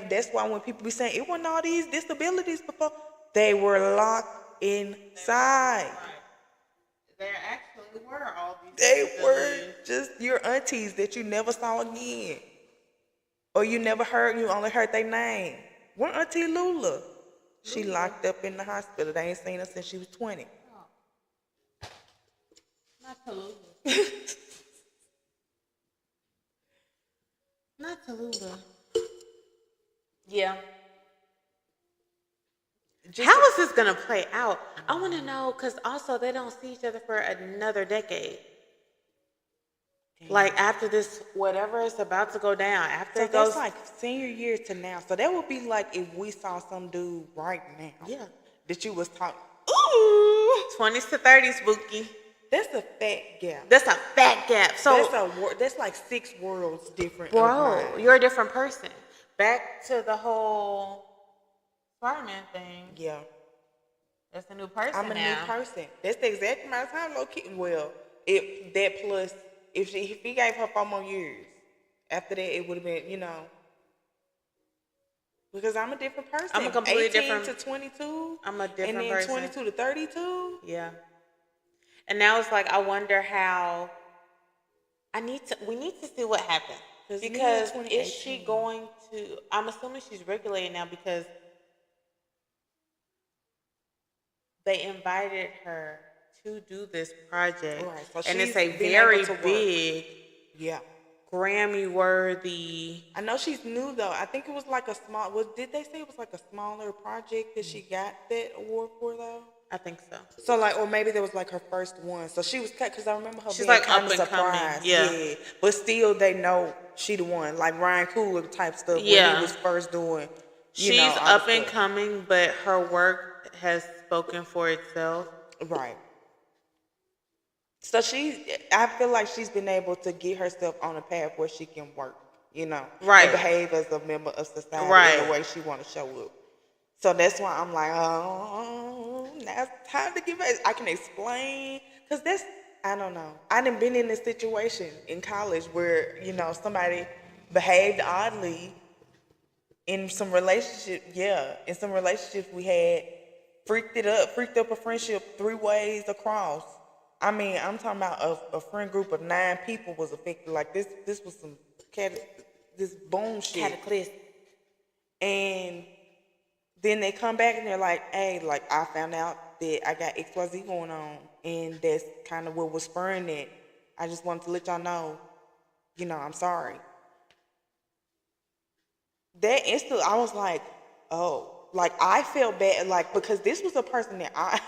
that's why when people be saying it wasn't all these disabilities before, they were locked inside. Right. There actually were all these disabilities. They were just your aunties that you never saw again. Or you only heard their name. One Auntie Lula. She locked up in the hospital. They ain't seen her since she was 20. Oh. Not Tallulah. Not Tallulah. Yeah. How is this going to play out? I want to know, because also they don't see each other for another decade. Damn. Like, after this, whatever is about to go down, after so it goes... that's like senior year to now. So that would be like if we saw some dude right now. Yeah. That you was talking... Ooh! 20s to 30s, Bookie. That's a fat gap. That's a fat gap. So That's like 6 worlds different. bro, you're a different person. Back to the whole Spider-Man thing. Yeah. That's a new person I'm a now. new person. That's the exact amount of time low key. Well, if that plus if he gave her 4 more years, after that it would have been, because I'm a different person. I'm a completely 18 different to 22. I'm a different and then person. 22 to 32. Yeah. And now it's like I wonder how we need to see what happens. Because is she going to I'm assuming she's regulated now because they invited her to do this project. Right. So and it's she's a been very able to work. big Yeah. Grammy worthy. I know she's new though. I think it was like a small. Did they say it was like a smaller project that she got that award for though? I think so. So like, or maybe that was like her first one. So she was cut because I remember her She's being like kind up of and coming, surprised. yeah. But still, they know she the one. Like Ryan Coogler type stuff. Yeah. When he was first doing. She's up and coming, but her work has spoken for itself. Right. So I feel like she's been able to get herself on a path where she can work, right, and behave as a member of society right, in the way she want to show up. So that's why I'm like, oh, now it's time to give it. I can explain, because I don't know. I done been in this situation in college where, somebody behaved oddly in some relationship. Yeah, in some relationships we had, freaked up a friendship 3 ways across. I mean, I'm talking about a friend group of 9 people was affected. Like this was some this boom shit. Cataclysm. And then they come back and they're like, hey, like I found out that I got XYZ going on, and that's kind of what was spurring it. I just wanted to let y'all know, I'm sorry. That instant, I was like, oh, like I felt bad, like because this was a person that I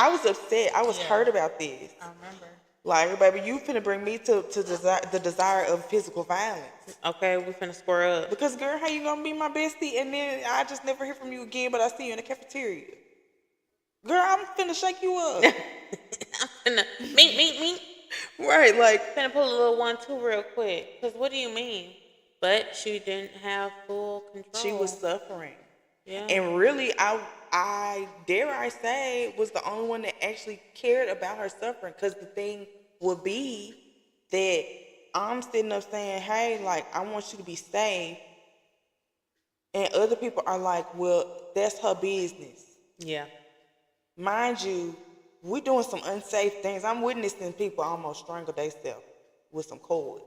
was upset. I was hurt about this. I remember. Like, baby, you finna bring me to the desire of physical violence. Okay, we finna square up. Because, girl, how you gonna be my bestie and then I just never hear from you again, but I see you in the cafeteria? Girl, I'm finna shake you up. I'm finna meet. Right, like. Finna pull a little 1-2 real quick. Because what do you mean? But she didn't have full control. She was suffering. Yeah. And really, I dare I say, was the only one that actually cared about her suffering. Because the thing would be that I'm sitting up saying, hey, like, I want you to be safe. And other people are like, well, that's her business. Yeah. Mind you, we're doing some unsafe things. I'm witnessing people almost strangle themselves with some cords.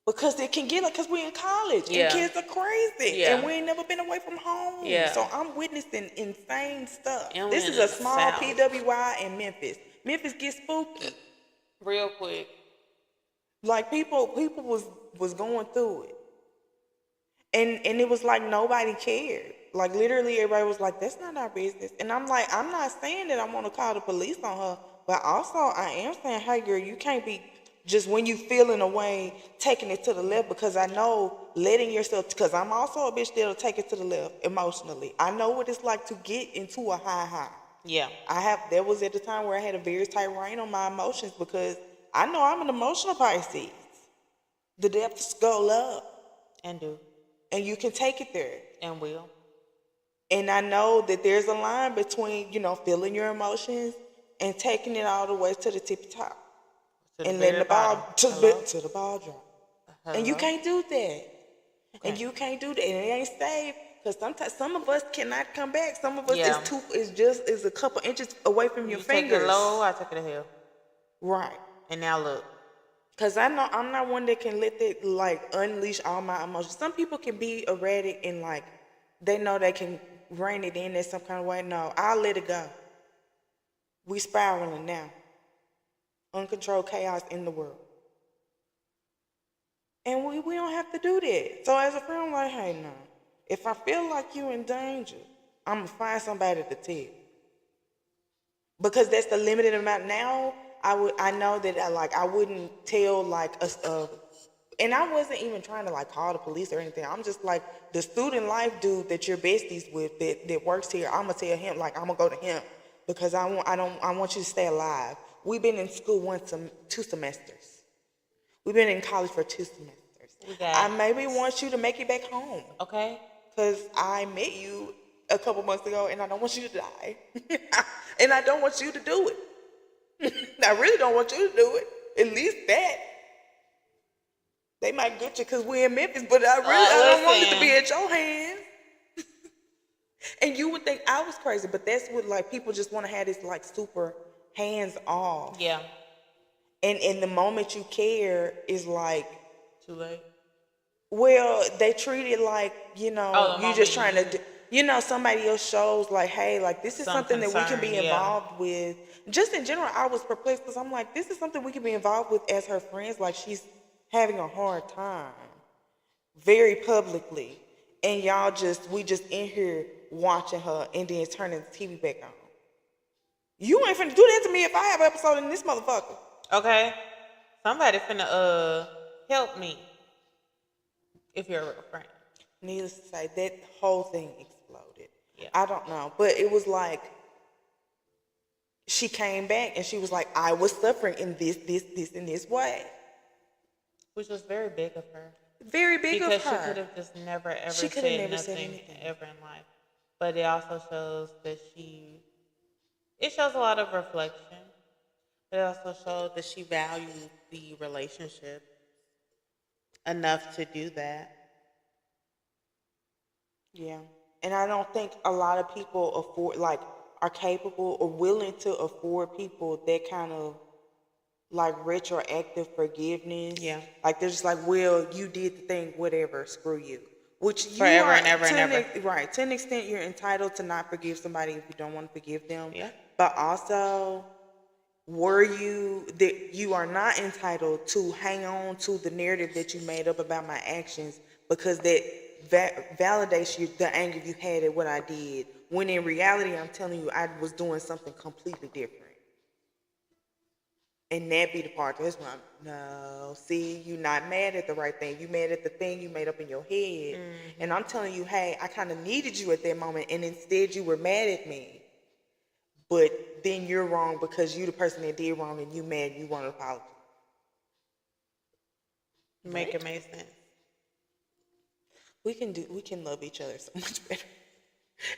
Because it can get like, because we're in college and kids are crazy and we ain't never been away from home. Yeah. So I'm witnessing insane stuff. And this is a small PWI in Memphis. Memphis gets spooky. Real quick. Like people was going through it. And it was like nobody cared. Like literally everybody was like, that's not our business. And I'm like, I'm not saying that I want to call the police on her, but also I am saying, hey girl, you can't be just when you feeling a way, taking it to the left, because I know letting yourself, because I'm also a bitch that'll take it to the left emotionally. I know what it's like to get into a high. Yeah. There was at the time where I had a very tight rein on my emotions because I know I'm an emotional Pisces. The depths go up. And do. And you can take it there. And will. And I know that there's a line between, feeling your emotions and taking it all the way to the tippy top. And letting the ball to the ball drop. And you can't do that. Okay. And you can't do that. And it ain't safe. Because sometimes some of us cannot come back. Some of us is a couple inches away from your fingers. Take it low, I take it to hell. Right. And now look. Because I know I'm not one that can let that like unleash all my emotions. Some people can be erratic and like they know they can rein it in some kind of way. No, I'll let it go. We spiraling now. Uncontrolled chaos in the world. And we don't have to do that. So as a friend, I'm like, hey, no. If I feel like you're in danger, I'm going to find somebody to tell. Because that's the limited amount. Now, I know that I wouldn't tell like and I wasn't even trying to like call the police or anything. I'm just like the student life dude that you're besties with that works here. I'm going to tell him, like I'm going to go to him. because I want you to stay alive. We've been in school 2 semesters. We've been in college for 2 semesters. I maybe want you to make it back home. Okay. Because I met you a couple months ago, and I don't want you to die. And I don't want you to do it. I really don't want you to do it. At least that. They might get you because we're in Memphis, but I don't want it to be at your hands. And you would think I was crazy, but that's what, like, people just want to have this, like, super hands off. Yeah. And in the moment you care is like... Too late. Well, they treat it like, you know, you just trying to... You know, somebody else shows, like, hey, like, this is something that we can be involved with. Just in general, I was perplexed because I'm like, this is something we can be involved with as her friends. Like, she's having a hard time. Very publicly. And we just in here watching her and then turning the TV back on. You ain't finna do that to me if I have an episode in this motherfucker. Okay. Somebody finna help me. If you're a real friend. Needless to say, that whole thing exploded. Yeah. I don't know. But it was like, she came back and she was like, I was suffering in this, and this way. Which was very big of her. Very big of her. Because she could have just never, ever said nothing ever in life. But it also shows that it shows a lot of reflection. But it also showed that she valued the relationship enough to do that. Yeah. And I don't think a lot of people are capable or willing to afford people that kind of like retroactive forgiveness. Yeah. Like they're just like, well, you did the thing, whatever, screw you. Which you forever are, and ever and ever. Right. To an extent, you're entitled to not forgive somebody if you don't want to forgive them. Yeah. But also, you are not entitled to hang on to the narrative that you made up about my actions because that validates the anger you had at what I did. When in reality, I'm telling you, I was doing something completely different. And that be the part that's why no, see, you're not mad at the right thing. You mad at the thing you made up in your head. Mm-hmm. And I'm telling you, hey, I kind of needed you at that moment, and instead you were mad at me. But then you're wrong because you the person that did wrong, and you mad and you want to apologize. Make it make sense. We can love each other so much better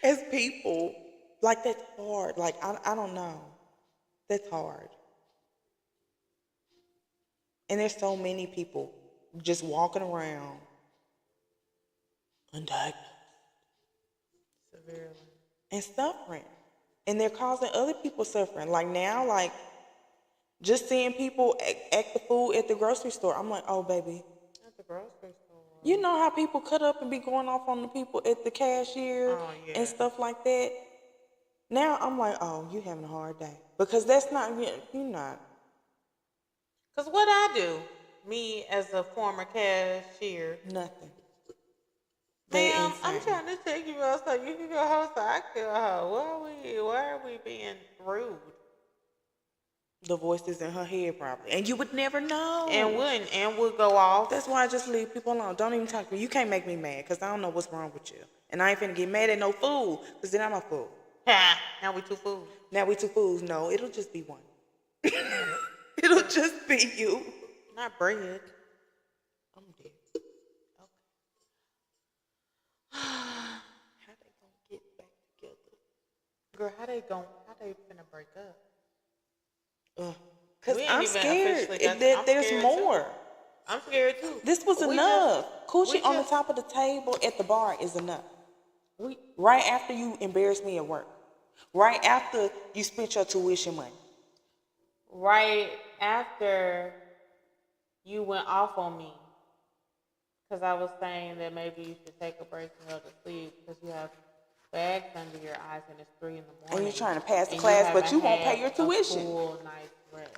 as people. Like that's hard. Like I don't know. That's hard. And there's so many people just walking around undiagnosed. Severely. And suffering. And they're causing other people suffering. Like now, like just seeing people act the fool at the grocery store. I'm like, oh, baby. At the grocery store. You know how people cut up and be going off on the people at the cashier and stuff like that? Now I'm like, oh, you having a hard day. Because that's not, you're not. Because what I do, me as a former cashier. Nothing. Ma'am, I'm trying to take you out so you can go home so I can go home. Why are we being rude? The voices in her head probably. And you would never know. And would go off. That's why I just leave people alone. Don't even talk to me. You can't make me mad because I don't know what's wrong with you. And I ain't finna get mad at no fool because then I'm a fool. Now we two fools. Now we two fools. No, it'll just be one. It'll just be you. Not bread. I'm dead. Okay. How they gonna get back together? Girl, how they finna break up? Because I'm scared. There's more. Too. I'm scared too. This was enough. Coochie on the top of the table at the bar is enough. Right after you embarrassed me at work. Right after you spent your tuition money. Right after you went off on me. Because I was saying that maybe you should take a break and go to sleep because you have bags under your eyes and it's 3 in the morning. And you're trying to pass the class, but you won't pay your tuition. A full night's rest.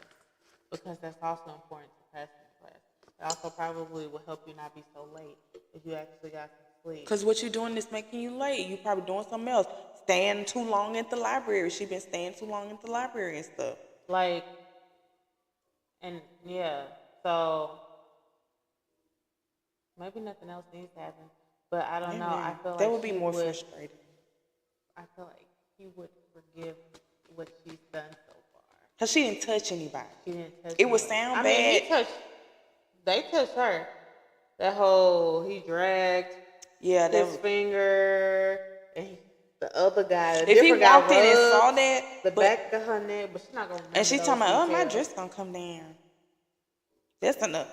Because that's also important to passing the class. It also probably will help you not be so late if you actually got some sleep. Because what you're doing is making you late. You're probably doing something else. Staying too long at the library. She been staying too long at the library and stuff. Like, and yeah, so maybe nothing else needs to happen. But I don't know. I feel like that would be more frustrating. I feel like he would forgive what she's done so far. Cause she didn't touch anybody. She didn't touch. It would sound I bad. mean, they touched her. That whole he dragged his finger, and the other guy. If he walked in and saw that, the back of her neck, but she's not gonna. And she's talking about, oh, my dress gonna come down. That's enough.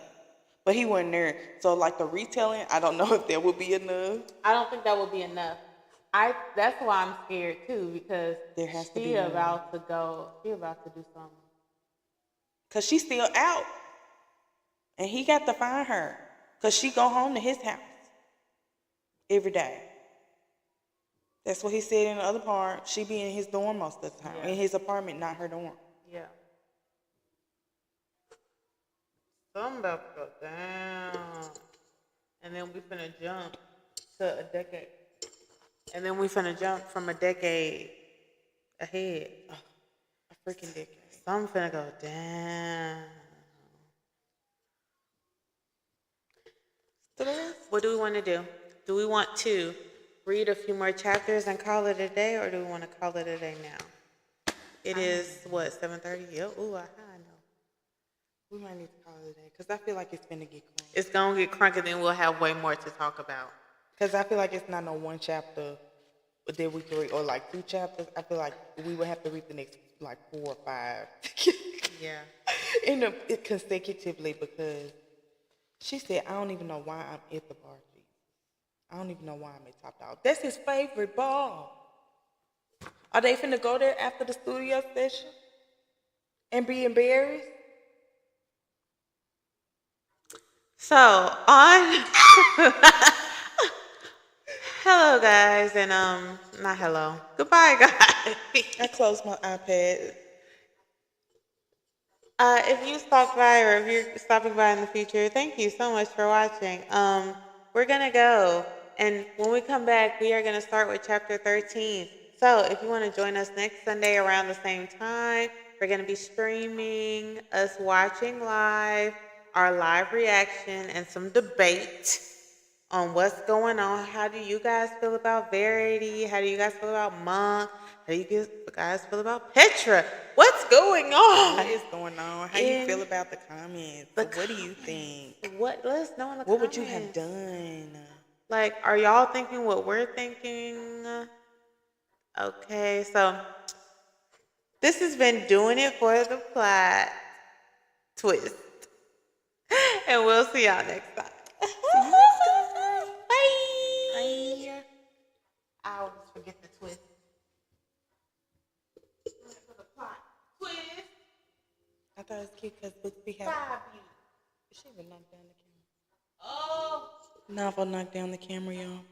But he wasn't there. So like the retelling, I don't know if that would be enough. I don't think that would be enough. That's why I'm scared too, because there has to be about to go. She about to do something. Cause she's still out, and he got to find her. Cause she go home to his house every day. That's what he said in the other part. She be in his dorm most of the time. In his apartment, not her dorm. Yeah. Something about to go down. And then we finna jump to a decade. And then we finna jump from a decade ahead. A freaking decade. Something finna go down. What do we want to do? Do we want to read a few more chapters and call it a day, or do we want to call it a day now? It is, what, 7:30? Yep. Ooh, I know. We might need to call it a day, because I feel like it's going to get crunk. It's going to get crunk, and then we'll have way more to talk about. Because I feel like it's not no one chapter that we can read, or like 2 chapters. I feel like we would have to read the next, like 4 or 5. Yeah. Consecutively, because she said, I don't even know why I'm at the bar. I don't even know why I'm at Top Dog. That's his favorite bar. Are they finna go there after the studio session and be embarrassed? So, on... Hello, guys, and, not hello. Goodbye, guys. I closed my iPad. If you stopped by, or if you're stopping by in the future, thank you so much for watching. We're gonna go, and when we come back, we are gonna start with chapter 13. So if you want to join us next Sunday around the same time, we're gonna be streaming us watching live, our live reaction, and some debate on what's going on. How do you guys feel about Verity? How do you guys feel about Monk? How do you guys feel about Petra? What's going on? What is going on? How you feel about the comments? What do you think? Let us know in the comments. What would you have done? Like, are y'all thinking what we're thinking? Okay, so this has been Doing It for the Plot Twist. And we'll see y'all next time. See you next time. Bye. Bye. I always forget the twist. For the plot twist. I thought it was cute because we have. She would knock down the camera. Oh. Nava knocked down the camera, y'all.